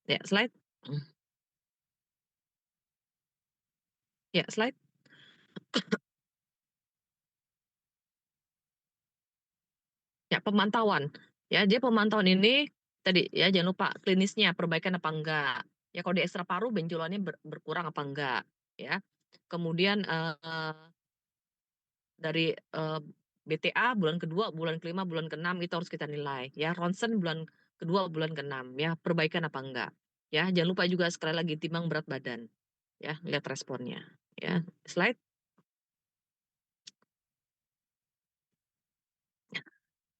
Ya, slide. Ya, slide. Ya, pemantauan. Ya, dia pemantauan ini tadi ya jangan lupa klinisnya perbaikan apa enggak. Ya, kalau di ekstra paru benjolannya berkurang apa enggak, ya. Kemudian dari BTA bulan kedua, bulan kelima, bulan keenam itu harus kita nilai. Ya, ronsen bulan kedua, bulan keenam, ya perbaikan apa enggak. Ya, jangan lupa juga sekali lagi timbang berat badan. Ya, lihat responnya. Ya, slide.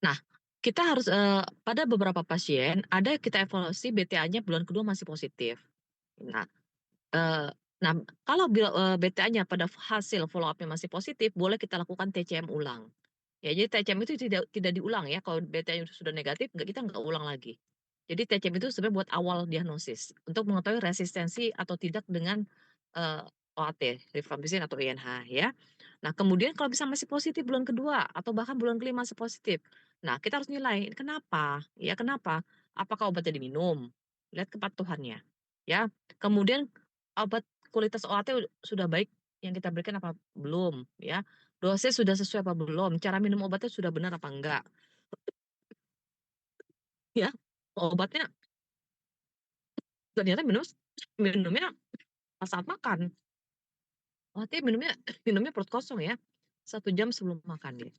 Nah, kita harus pada beberapa pasien ada kita evaluasi BTA-nya bulan kedua masih positif. Nah, eee, nah kalau BTA-nya pada hasil follow up-nya masih positif, boleh kita lakukan TCM ulang. Ya, jadi TCM itu tidak diulang ya, kalau BTA-nya sudah negatif, kita nggak ulang lagi. Jadi TCM itu sebenarnya buat awal diagnosis, untuk mengetahui resistensi atau tidak dengan OAT, rifampicin atau INH ya. Nah kemudian kalau bisa masih positif bulan kedua atau bahkan bulan kelima masih positif. Nah kita harus nilai, kenapa? Ya kenapa? Apakah obatnya diminum? Lihat kepatuhannya. Ya, kemudian obat kualitas OAT sudah baik yang kita berikan apa belum? Ya, dosis sudah sesuai apa belum? Cara minum obatnya sudah benar apa enggak? Ya, obatnya ternyata minumnya pas saat makan. Berarti minumnya perut kosong ya, 1 jam sebelum makan ya.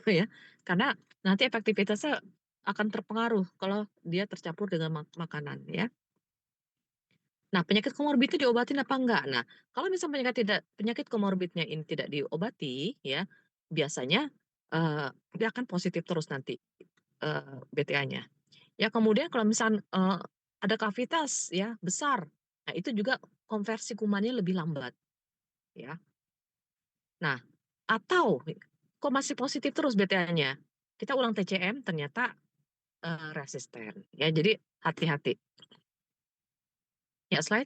Ya, karena nanti efektivitasnya akan terpengaruh kalau dia tercampur dengan makanan ya. Nah, penyakit komorbid itu diobatin apa enggak? Nah, kalau misalnya penyakit komorbidnya ini tidak diobati ya, biasanya dia akan positif terus nanti BTA-nya. Ya kemudian kalau misalnya ada kavitas ya besar, nah itu juga konversi kumannya lebih lambat ya. Nah, atau kok masih positif terus BTA-nya, kita ulang TCM ternyata resisten ya, jadi hati-hati. Ya slide.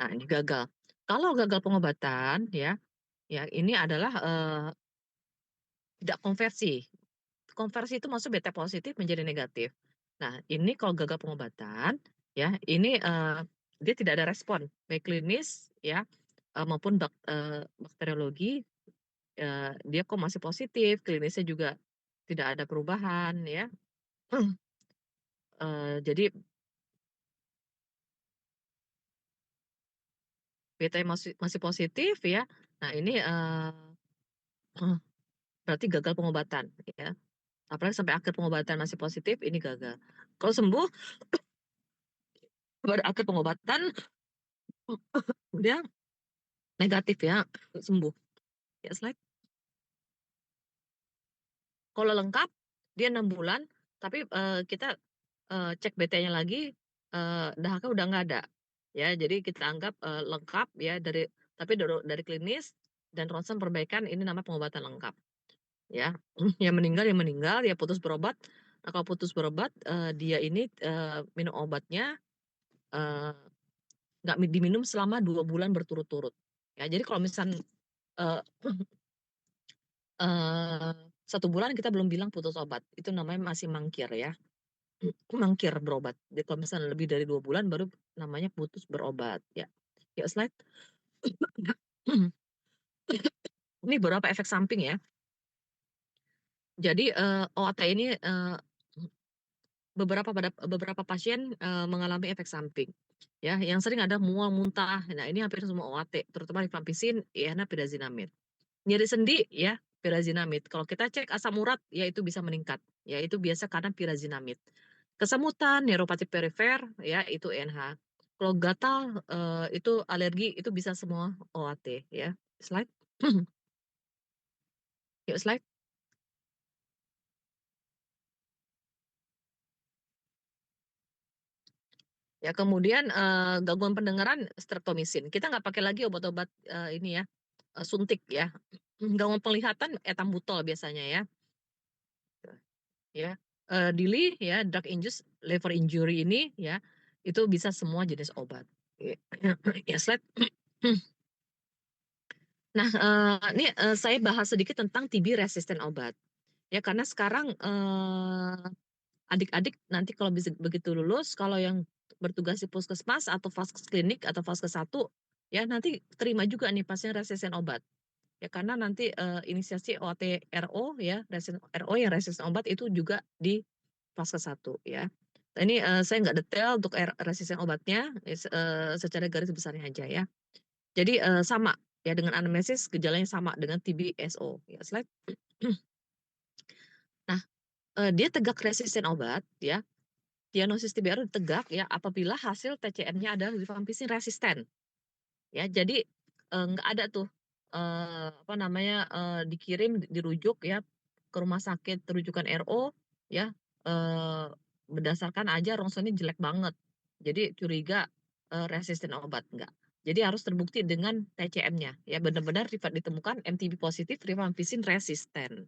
Nah ini gagal. Kalau gagal pengobatan ya, ya ini adalah tidak konversi. Konversi itu maksud BTA positif menjadi negatif. Nah ini kalau gagal pengobatan ya, ini dia tidak ada respon baik klinis ya maupun bakteriologi. Dia kok masih positif, klinisnya juga tidak ada perubahan ya. Jadi BT masih positif ya. Nah ini berarti gagal pengobatan ya. Apalagi sampai akhir pengobatan masih positif, ini gagal. Kalau sembuh pada akhir pengobatan dia negatif ya, sembuh. Ya slide. Kalau lengkap dia 6 bulan, tapi kita cek BT-nya lagi, dahaknya udah nggak ada. Ya, jadi kita anggap lengkap ya tapi dari klinis dan ronsen perbaikan ini namanya pengobatan lengkap. Ya, yang meninggal, dia putus berobat. Nah, kalau putus berobat, dia ini minum obatnya nggak diminum selama 2 bulan berturut-turut. Ya, jadi kalau misal 1 bulan kita belum bilang putus obat, itu namanya masih mangkir ya. Mangkir berobat. Jadi kalau misalnya lebih dari 2 bulan baru namanya putus berobat ya. Yuk slide. Ini beberapa efek samping ya. Jadi OAT ini beberapa pasien mengalami efek samping. Ya, yang sering ada mual, muntah. Nah, ini hampir semua OAT, terutama rifampicin, INA, pyrazinamide. Nyeri sendi ya, pyrazinamide. Kalau kita cek asam urat ya itu bisa meningkat. Ya, itu biasa karena pyrazinamide. Kesemutan, neuropati perifer ya itu INH. Kalau gatal itu alergi itu bisa semua OAT ya. Slide. Yuk slide. Ya, kemudian gangguan pendengaran streptomisin. Kita nggak pakai lagi obat-obat ini ya, suntik ya. Gangguan penglihatan etambutol biasanya ya. Ya, DILI ya, drug induced liver injury ini ya, itu bisa semua jenis obat. Ya, slide. Nah, ini saya bahas sedikit tentang TB resisten obat. Ya, karena sekarang adik-adik nanti kalau begitu lulus, kalau yang bertugas di puskesmas atau vaskes klinik atau vaskes 1, ya nanti terima juga nih pasien resisten obat. Ya karena nanti inisiasi OAT RO ya, RO yang resisten obat itu juga di vaskes 1 ya. Nah, ini saya nggak detail untuk resisten obatnya, secara garis besarnya aja ya. Jadi sama ya dengan anamnesis gejalanya sama dengan TB SO. Ya, slide. Nah, dia tegak resisten obat ya. Diagnosis TB tegak ya apabila hasil TCM-nya adalah rifampicin resisten. Ya, jadi nggak ada tuh dikirim dirujuk ya ke rumah sakit rujukan RO ya berdasarkan aja ronsennya jelek banget. Jadi curiga resisten obat enggak. Jadi harus terbukti dengan TCM-nya ya benar-benar ditemukan MTB positif rifampicin resisten.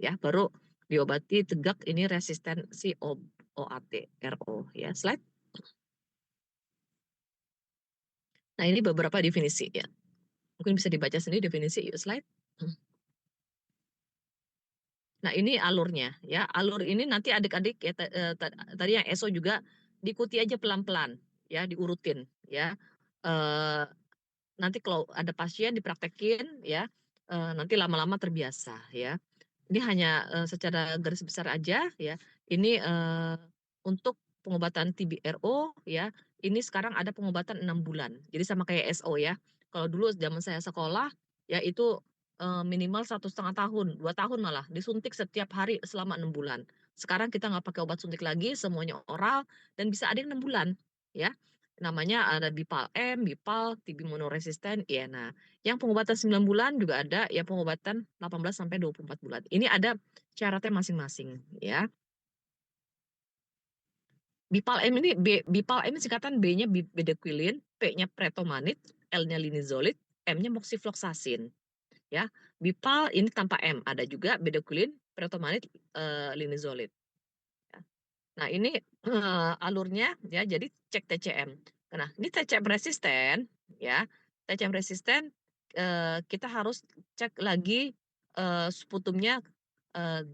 Ya, baru diobati tegak ini resistensi OAT RO ya. Slide. Nah, ini beberapa definisi ya. Mungkin bisa dibaca sendiri definisi, yuk slide. Nah, ini alurnya ya. Alur ini nanti adik-adik ya tadi yang ESO juga diikuti aja pelan-pelan ya, diurutin ya. Nanti kalau ada pasien dipraktekin ya, nanti lama-lama terbiasa ya. Ini hanya secara garis besar aja ya. Ini untuk pengobatan TB RO ya. Ini sekarang ada pengobatan 6 bulan. Jadi sama kayak SO ya. Kalau dulu zaman saya sekolah ya itu minimal 1,5 tahun, 2 tahun malah disuntik setiap hari selama 6 bulan. Sekarang kita nggak pakai obat suntik lagi, semuanya oral dan bisa ada yang 6 bulan ya. Namanya ada Bipal-M, Bipal, TB monoresisten, INA. Yang pengobatan 9 bulan juga ada, ya pengobatan 18 sampai 24 bulan. Ini ada syaratnya masing-masing ya. Bipal-M ini Bipal-M singkatan B-nya bedaquiline, P-nya pretomanid, L-nya linezolid, M-nya moxifloxacin. Ya. Bipal ini tanpa M, ada juga bedaquiline, pretomanid, linezolid. Nah, ini alurnya ya, jadi cek TCM. Nah, ini TCM resisten ya. TCM resisten kita harus cek lagi sputumnya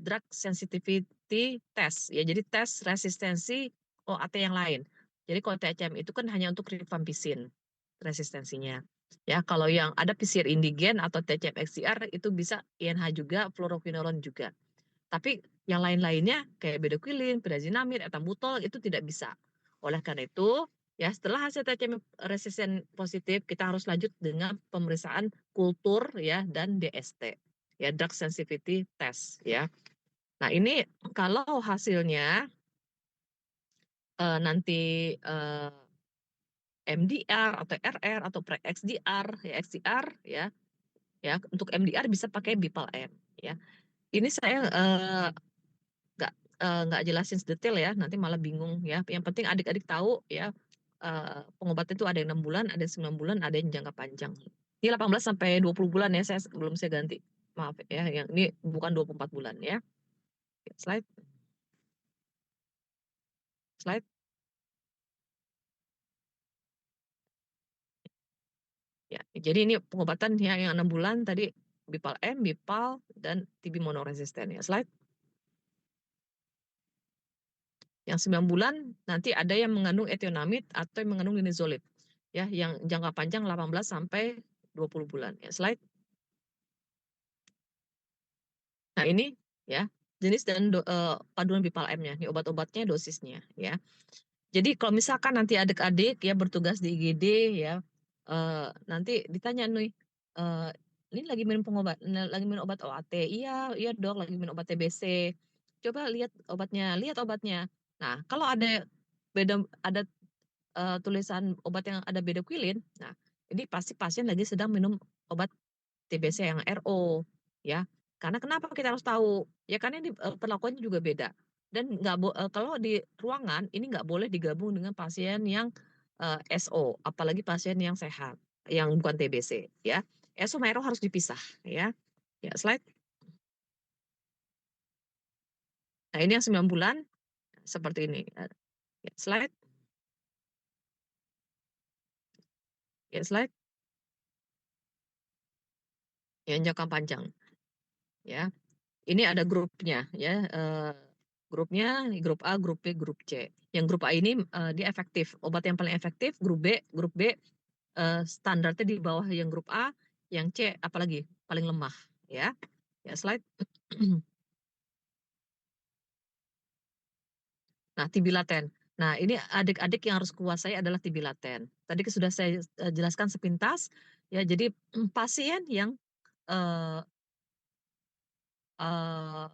drug sensitivity test ya. Jadi tes resistensi OAT yang lain. Jadi kalau TCM itu kan hanya untuk rifampicin resistensinya. Ya, kalau yang ada PCR indigen atau TCM XCR itu bisa INH juga, fluoroquinolone juga. Tapi yang lain-lainnya kayak bedaquiline, pyrazinamide, etambutol itu tidak bisa. Oleh karena itu, ya setelah hasil TCM resisten positif, kita harus lanjut dengan pemeriksaan kultur ya dan DST, ya drug sensitivity test ya. Nah, ini kalau hasilnya nanti MDR atau RR atau pre-XDR ya XDR ya. Ya, untuk MDR bisa pakai Bipal-M ya. Ini saya nggak jelasin detail ya, nanti malah bingung ya. Yang penting adik-adik tahu ya, pengobatan itu ada yang 6 bulan, ada yang 9 bulan, ada yang jangka panjang. Ini 18 sampai 20 bulan ya, belum saya ganti. Maaf ya, yang ini bukan 24 bulan ya. Slide. Slide. Ya, jadi ini pengobatan yang 6 bulan tadi Bipal M, Bipal, dan TB monoresisten ya. Slide. Yang 9 bulan nanti ada yang mengandung etionamid atau yang mengandung linezolid. Ya, yang jangka panjang 18 sampai 20 bulan ya. Slide. Nah, ini ya, jenis dan paduan Bipal M-nya, ini obat-obatnya, dosisnya ya. Jadi kalau misalkan nanti adik-adik ya bertugas di IGD ya, nanti ditanya nih, ini lagi minum obat OAT, iya iya dok lagi minum obat TBC, coba lihat obatnya. Nah kalau ada tulisan obat yang ada bedaquilin, nah ini pasti pasien lagi sedang minum obat TBC yang RO ya. Karena kenapa kita harus tahu? Ya karena ini perlakuannya juga beda. Dan kalau di ruangan ini nggak boleh digabung dengan pasien yang SO, apalagi pasien yang sehat, yang bukan TBC ya. SO sama RO harus dipisah ya. Ya, slide. Nah, ini yang 9 bulan seperti ini. Ya, slide. Ya, slide. Yang jangka panjang. Ya. Ini ada grupnya ya. Grupnya grup A, grup B, grup C. Yang grup A ini dia efektif. Obat yang paling efektif grup B standarnya di bawah yang grup A, yang C apalagi paling lemah ya. Ya, slide. Nah, TB laten. Nah, ini adik-adik yang harus kuasai adalah TB laten. Tadi sudah saya jelaskan sepintas ya. Jadi pasien yang eh, eh,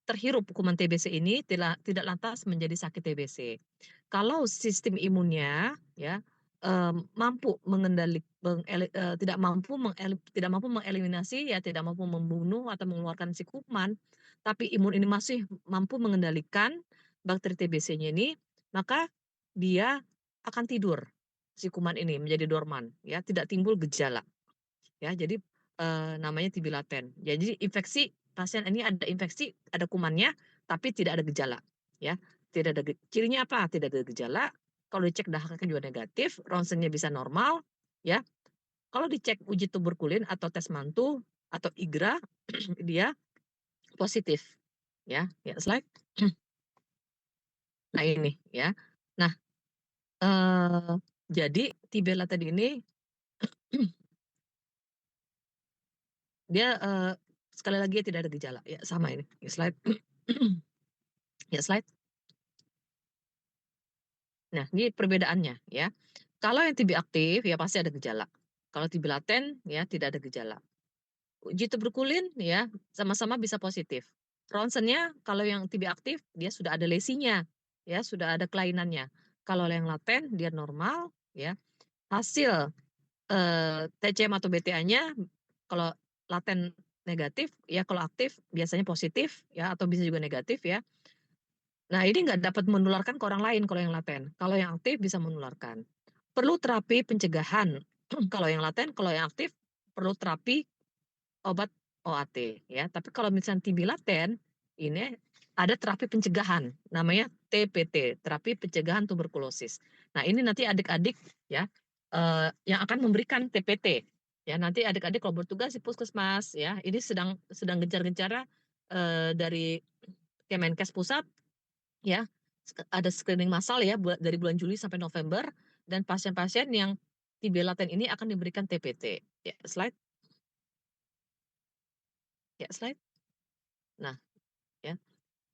terhirup kuman TBC ini tidak lantas menjadi sakit TBC. Kalau sistem imunnya ya mampu tidak mampu mengeliminasi ya, tidak mampu membunuh atau mengeluarkan si kuman, tapi imun ini masih mampu mengendalikan bakteri TBC-nya ini, maka dia akan tidur si kuman ini menjadi dorman ya, tidak timbul gejala. Ya, jadi namanya TB laten. Jadi pasien ini ada infeksi, ada kumannya, tapi tidak ada gejala. Ya, tidak ada cirinya apa? Tidak ada gejala. Kalau dicek dahaknya juga negatif, ronsennya bisa normal. Ya, kalau dicek uji tuberkulin atau tes mantu atau IGRA, dia positif. Ya, ya slide. Nah ini ya. Nah, jadi TB laten ini dia sekali lagi tidak ada gejala ya, sama ini ya, slide. Ya, slide. Nah, ini perbedaannya ya. Kalau yang TB aktif ya pasti ada gejala. Kalau TB laten ya tidak ada gejala. Uji tuberkulin ya sama-sama bisa positif. Ronsennya kalau yang TB aktif dia sudah ada lesinya ya, sudah ada kelainannya. Kalau yang laten dia normal ya. Hasil TCM atau BTA-nya kalau laten negatif ya, kalau aktif biasanya positif ya, atau bisa juga negatif ya. Nah, ini nggak dapat menularkan ke orang lain kalau yang laten. Kalau yang aktif bisa menularkan. Perlu terapi pencegahan. Kalau yang laten, kalau yang aktif perlu terapi obat OAT ya. Tapi kalau misalnya TB laten, ini ada terapi pencegahan namanya TPT, terapi pencegahan tuberkulosis. Nah, ini nanti adik-adik ya yang akan memberikan TPT. Ya, nanti adik-adik kalau bertugas di puskesmas ya, ini sedang gencar-gencarnya dari Kemenkes pusat ya, ada screening massal ya dari bulan Juli sampai November, dan pasien-pasien yang TB laten ini akan diberikan TPT. Ya, slide. Ya, slide. Nah, ya.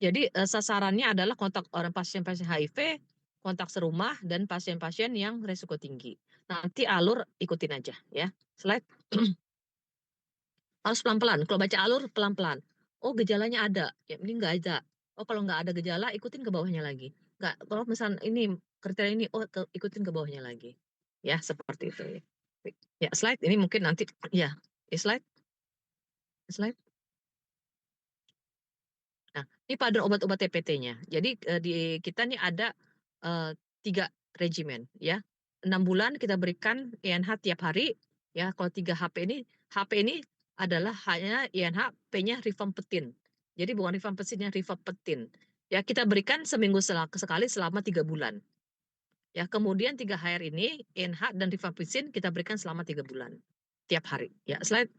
Jadi sasarannya adalah kontak orang pasien-pasien HIV, kontak serumah, dan pasien-pasien yang risiko tinggi. Nanti alur ikutin aja ya. Slide. Harus pelan-pelan. Kalau baca alur pelan-pelan. Oh, gejalanya ada. Ya, ini nggak ada. Oh, kalau nggak ada gejala, ikutin ke bawahnya lagi. Nggak, kalau misalnya ini kriteria ini, oh ikutin ke bawahnya lagi. Ya, seperti itu ya. Ya, slide ini mungkin nanti ya, slide. Slide. Nah, ini paduan obat-obat TPT-nya. Jadi di kita nih ada 3 regimen ya. 6 bulan kita berikan INH tiap hari Ya, kalau 3 HP ini adalah hanya INH, P-nya rifampicin. Jadi bukan rifampicin, rifampicin. Ya, kita berikan seminggu sekali selama 3 bulan. Ya, kemudian 3 HR ini INH dan rifampicin kita berikan selama 3 bulan tiap hari. Ya, slide.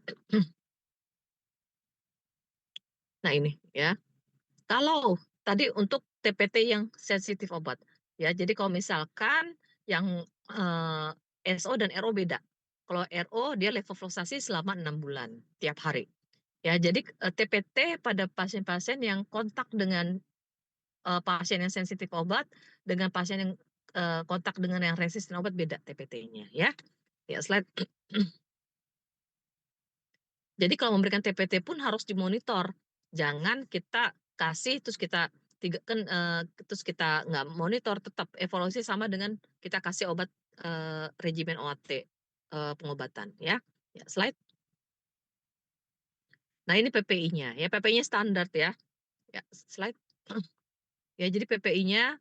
Nah, ini ya. Kalau tadi untuk TPT yang sensitif obat. Ya, jadi kalau misalkan yang SO dan RO beda. Kalau RO dia levofloxacin selama 6 bulan tiap hari. Ya, jadi TPT pada pasien-pasien yang kontak dengan pasien yang sensitif obat dengan pasien yang kontak dengan yang resisten obat beda TPT-nya ya. Ya, slide. Jadi kalau memberikan TPT pun harus dimonitor. Jangan kita kasih terus kita terus kita nggak monitor, tetap evaluasi sama dengan kita kasih obat regimen OAT pengobatan ya. Ya, slide. Nah, ini PPI-nya ya, PPI-nya standar ya. Ya, slide. Ya, jadi PPI-nya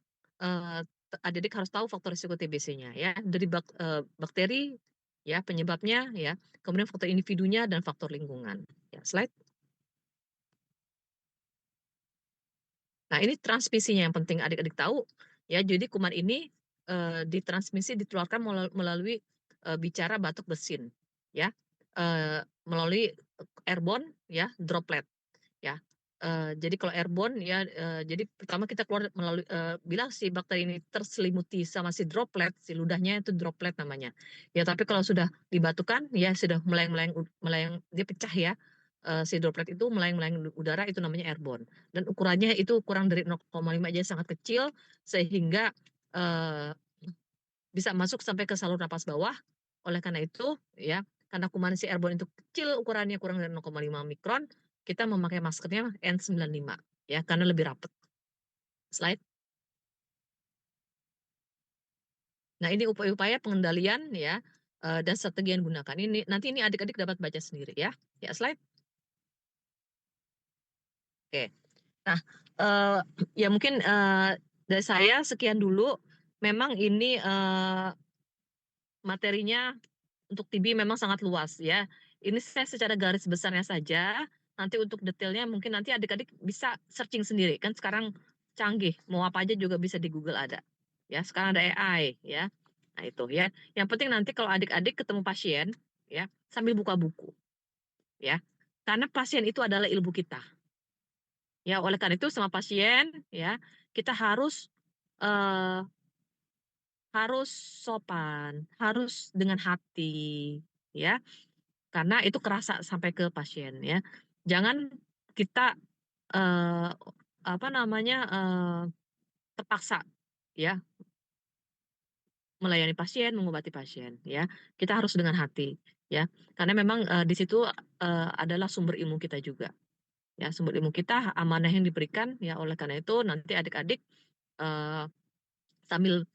adik-adik harus tahu faktor risiko TBC-nya ya, dari bakteri ya penyebabnya ya, kemudian faktor individunya dan faktor lingkungan. Ya, slide. Nah, ini transmisinya yang penting adik-adik tahu ya. Jadi kuman ini ditransmisi ditularkan melalui bicara, batuk, bersin ya. Melalui airborne ya, droplet ya. Jadi kalau airborne ya, jadi pertama kita keluar melalui bila si bakteri ini terselimuti sama si droplet, si ludahnya itu droplet namanya. Ya, tapi kalau sudah dibatukan ya sudah melayang dia pecah ya. Si droplet itu melayang-melayang udara itu namanya airborne. Dan ukurannya itu kurang dari 0,5 aja, sangat kecil sehingga bisa masuk sampai ke saluran napas bawah. Oleh karena itu ya, karena kuman si airborne itu kecil ukurannya kurang dari 0,5 mikron, kita memakai maskernya N95 ya karena lebih rapat. Slide. Nah, ini upaya-upaya pengendalian ya dan strategi yang digunakan. Nanti ini adik-adik dapat baca sendiri ya. Ya, slide. Oke. Nah, ya mungkin dari saya sekian dulu. Memang ini materinya untuk TB memang sangat luas ya. Ini saya secara garis besarnya saja. Nanti untuk detailnya mungkin nanti adik-adik bisa searching sendiri. Kan sekarang canggih, mau apa aja juga bisa di Google ada. Ya, sekarang ada AI ya. Nah, itu ya. Yang penting nanti kalau adik-adik ketemu pasien ya, sambil buka buku. Ya. Karena pasien itu adalah ilmu kita. Ya, oleh karena itu sama pasien ya, kita harus sopan, harus dengan hati ya. Karena itu kerasa sampai ke pasien ya. Jangan kita terpaksa ya melayani pasien, mengobati pasien ya. Kita harus dengan hati ya. Karena memang di situ adalah sumber ilmu kita juga. Ya, sumber ilmu kita, amanah yang diberikan ya. Oleh karena itu nanti adik-adik sambil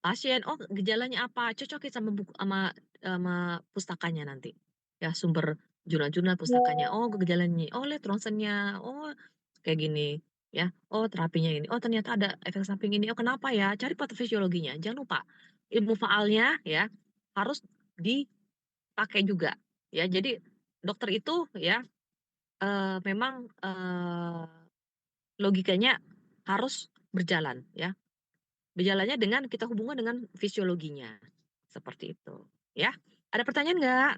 pasien, oh gejalanya apa, cocokin sama buku sama pustakanya nanti. Ya, sumber jurnal-jurnal pustakanya. Oh, gejalanya, oh lihat ronsennya, oh kayak gini ya. Oh, terapinya ini. Oh, ternyata ada efek samping ini. Oh, kenapa ya? Cari patofisiologinya. Jangan lupa ilmu faalnya ya harus dipakai juga. Ya, jadi dokter itu ya memang logikanya harus berjalan ya. Berjalannya dengan kita hubungkan dengan fisiologinya. Seperti itu. Ya. Ada pertanyaan nggak?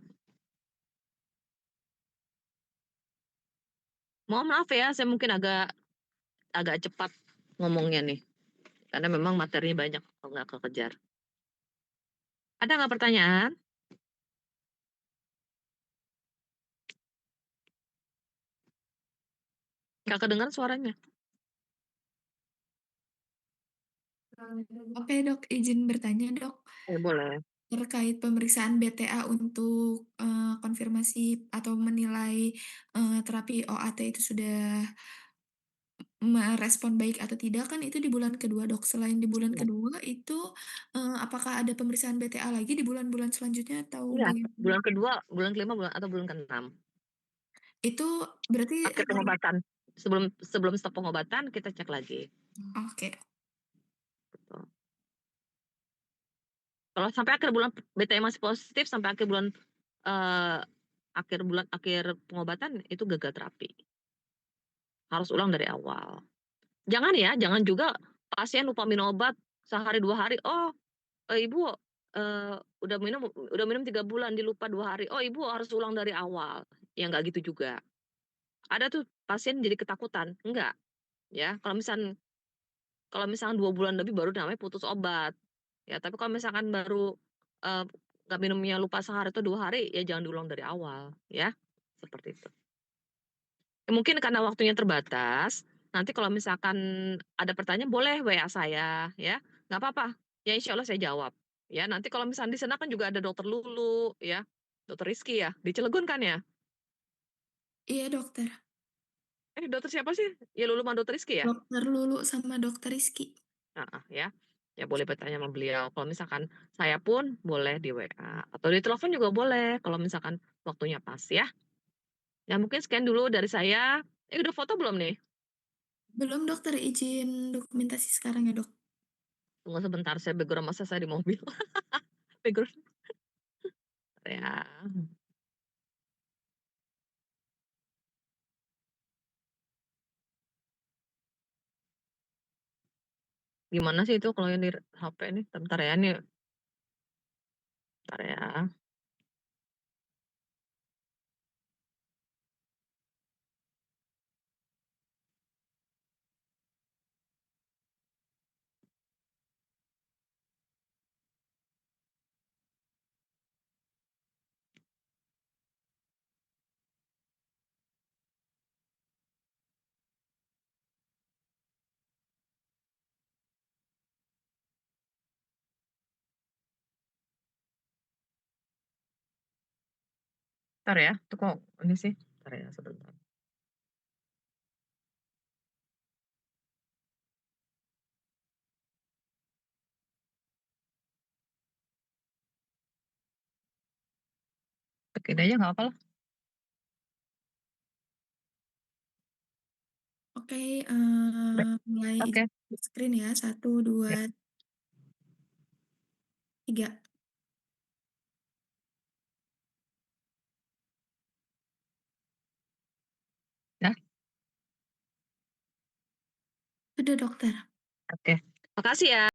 Mohon maaf ya, saya mungkin agak cepat ngomongnya nih. Karena memang materinya banyak, kalau nggak kekejar. Ada nggak pertanyaan? Nggak kedengar suaranya. Oke dok, izin bertanya dok. Boleh. Terkait pemeriksaan BTA untuk konfirmasi atau menilai terapi OAT itu sudah merespon baik atau tidak, kan itu di bulan kedua dok. Selain di bulan Iya. kedua itu apakah ada pemeriksaan BTA lagi di bulan-bulan selanjutnya atau Iya, bagaimana? bulan kedua, bulan kelima, atau bulan keenam. Itu berarti Pakai pengobatan. Sebelum stop pengobatan, kita cek lagi. oke. Gitu. Kalau sampai akhir bulan BT masih positif sampai akhir pengobatan itu gagal terapi. Harus ulang dari awal. Jangan juga pasien lupa minum obat sehari 2 hari, "Oh, Ibu, udah minum 3 bulan, dilupa 2 hari. Oh, Ibu harus ulang dari awal." Ya nggak gitu juga. Ada tuh pasien jadi ketakutan, enggak, ya. Kalau misalkan 2 bulan lebih baru namanya putus obat. Ya, tapi kalau misalkan baru, nggak minumnya lupa sehari atau 2 hari, ya jangan diulang dari awal, ya. Seperti itu. Mungkin karena waktunya terbatas, nanti kalau misalkan ada pertanyaan boleh WA saya, ya. Nggak apa-apa, ya insya Allah saya jawab. Ya, nanti kalau misalnya di sana kan juga ada Dokter Lulu, ya. Dokter Rizky ya, di Cilegon kan ya? Iya, dokter. Dokter siapa sih? Ya Lulu sama Dokter Rizky ya? Dokter Lulu sama dokter Rizky. Heeh, ya. Ya boleh bertanya sama beliau. Kalau misalkan saya pun boleh di WA atau di telepon juga boleh kalau misalkan waktunya pas ya. Ya mungkin sekian dulu dari saya. Udah foto belum nih? Belum dokter, izin dokumentasi sekarang ya, Dok. Tunggu sebentar, saya background masa saya di mobil. Background ya. Gimana sih itu kalau yang di HP nih? Bentar ya nih. Bentar ya. Bentar ya. Itu kok ini sih. Bentar ya sebentar. Begini aja nggak apa-apa lah. Oke, mulai Oke. izin screen ya. 1, 2, Ya. 3. Ya. Sudah, dokter. Oke. Makasih ya.